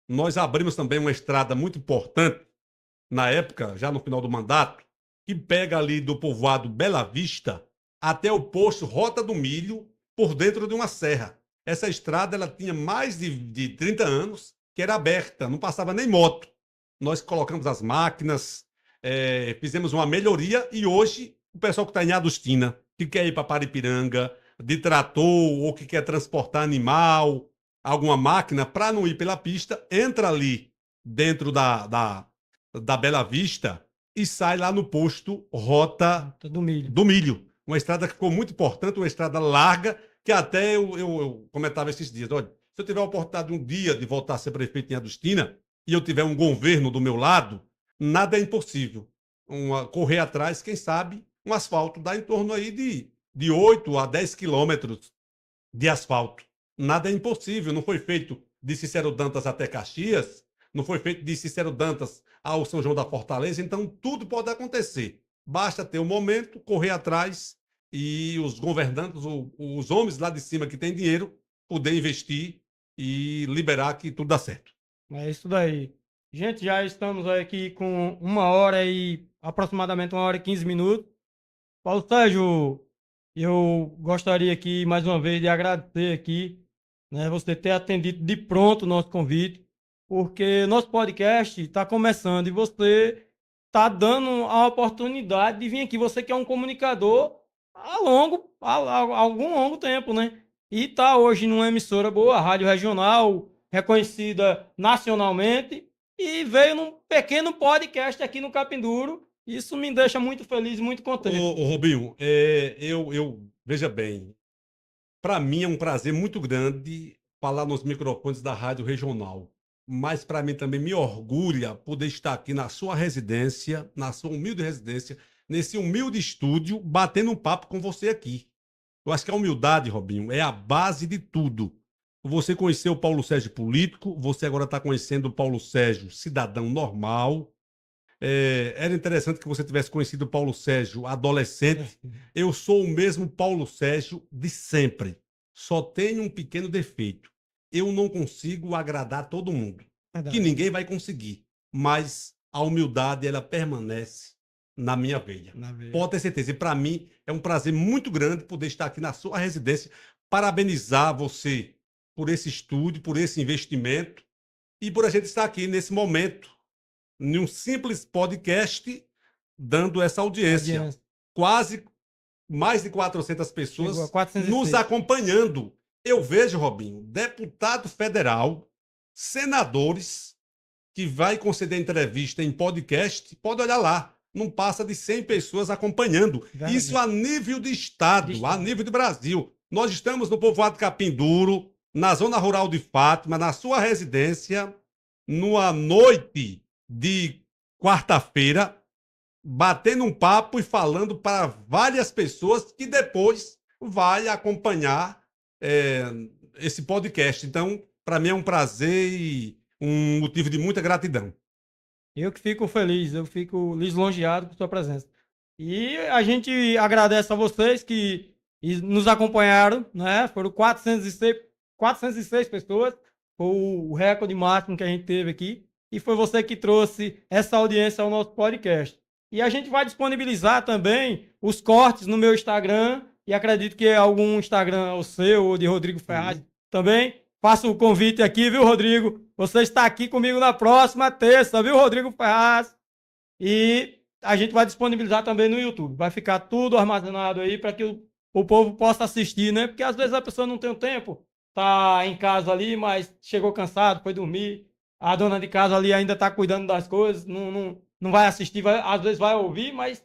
nós abrimos também uma estrada muito importante, na época, já no final do mandato, que pega ali do povoado Bela Vista até o posto Rota do Milho, por dentro de uma serra. Essa estrada ela tinha mais de 30 anos, que era aberta, não passava nem moto. Nós colocamos as máquinas, fizemos uma melhoria e hoje o pessoal que está em Adustina, que quer ir para Paripiranga, de trator ou que quer transportar animal, alguma máquina, para não ir pela pista, entra ali dentro da Bela Vista e sai lá no posto Rota do Milho. Uma estrada que ficou muito importante, uma estrada larga, que até eu comentava esses dias. Olha, se eu tiver a oportunidade um dia de voltar a ser prefeito em Adustina e eu tiver um governo do meu lado, nada é impossível. Correr atrás, quem sabe, um asfalto dá em torno aí de 8 a 10 quilômetros de asfalto. Nada é impossível. Não foi feito de Cícero Dantas até Caxias, não foi feito de Cícero Dantas ao São João da Fortaleza, então tudo pode acontecer. Basta ter um momento, correr atrás e os governantes, os homens lá de cima que têm dinheiro, poder investir e liberar que tudo dá certo. É isso daí. Gente, já estamos aqui com 1 hora e aproximadamente 1 hora e 15 minutos. Paulo Sérgio, eu gostaria aqui mais uma vez de agradecer aqui, né, você ter atendido de pronto o nosso convite, porque nosso podcast está começando e você está dando a oportunidade de vir aqui. Você que é um comunicador há algum longo tempo, né? E está hoje numa emissora boa, rádio regional, reconhecida nacionalmente, e veio num pequeno podcast aqui no Capinduro. Isso me deixa muito feliz e muito contente. Ô Robinho, veja bem, para mim é um prazer muito grande falar nos microfones da Rádio Regional, mas para mim também me orgulha poder estar aqui na sua residência, na sua humilde residência, nesse humilde estúdio, batendo um papo com você aqui. Eu acho que a humildade, Robinho, é a base de tudo. Você conheceu o Paulo Sérgio político, você agora está conhecendo o Paulo Sérgio cidadão normal. Era interessante que você tivesse conhecido o Paulo Sérgio adolescente. Eu sou o mesmo Paulo Sérgio de sempre. Só tenho um pequeno defeito. Eu não consigo agradar todo mundo. Verdade. Que ninguém vai conseguir. Mas a humildade, ela permanece na minha veia. Pode ter certeza. E para mim é um prazer muito grande poder estar aqui na sua residência. Parabenizar você por esse estúdio, por esse investimento e por a gente estar aqui nesse momento, em um simples podcast, dando essa audiência. Quase mais de 400 pessoas nos acompanhando. Eu vejo, Robinho, deputado federal, senadores, que vai conceder entrevista em podcast, pode olhar lá, não passa de 100 pessoas acompanhando. Verdade. Isso a nível de estado, a nível de Brasil. Nós estamos no povoado Capinduro, na zona rural de Fátima, na sua residência, numa noite de quarta-feira, batendo um papo e falando para várias pessoas que depois vai acompanhar esse podcast. Então, para mim é um prazer e um motivo de muita gratidão. Eu que fico feliz, eu fico lisonjeado por sua presença. E a gente agradece a vocês que nos acompanharam, né? Foram 406 pessoas, foi o recorde máximo que a gente teve aqui. E foi você que trouxe essa audiência ao nosso podcast. E a gente vai disponibilizar também os cortes no meu Instagram, e acredito que algum Instagram, o seu, ou de Rodrigo Ferraz, também. Faço o convite aqui, viu, Rodrigo? Você está aqui comigo na próxima terça, viu, Rodrigo Ferraz? E a gente vai disponibilizar também no YouTube. Vai ficar tudo armazenado aí para que o povo possa assistir, né? Porque às vezes a pessoa não tem o tempo, tá em casa ali, mas chegou cansado, foi dormir. A dona de casa ali ainda está cuidando das coisas, não vai assistir, às vezes vai ouvir, mas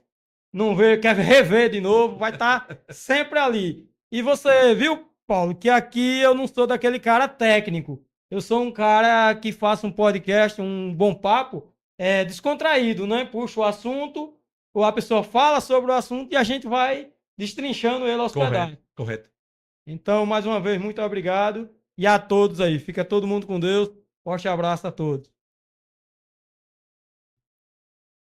não vê, quer rever de novo, vai estar sempre ali. E você viu, Paulo, que aqui eu não sou daquele cara técnico. Eu sou um cara que faça um podcast, um bom papo, descontraído, né? Puxa o assunto, ou a pessoa fala sobre o assunto e a gente vai destrinchando ele aos pedaços. Correto. Então, mais uma vez, muito obrigado. E a todos aí. Fica todo mundo com Deus. Forte abraço a todos.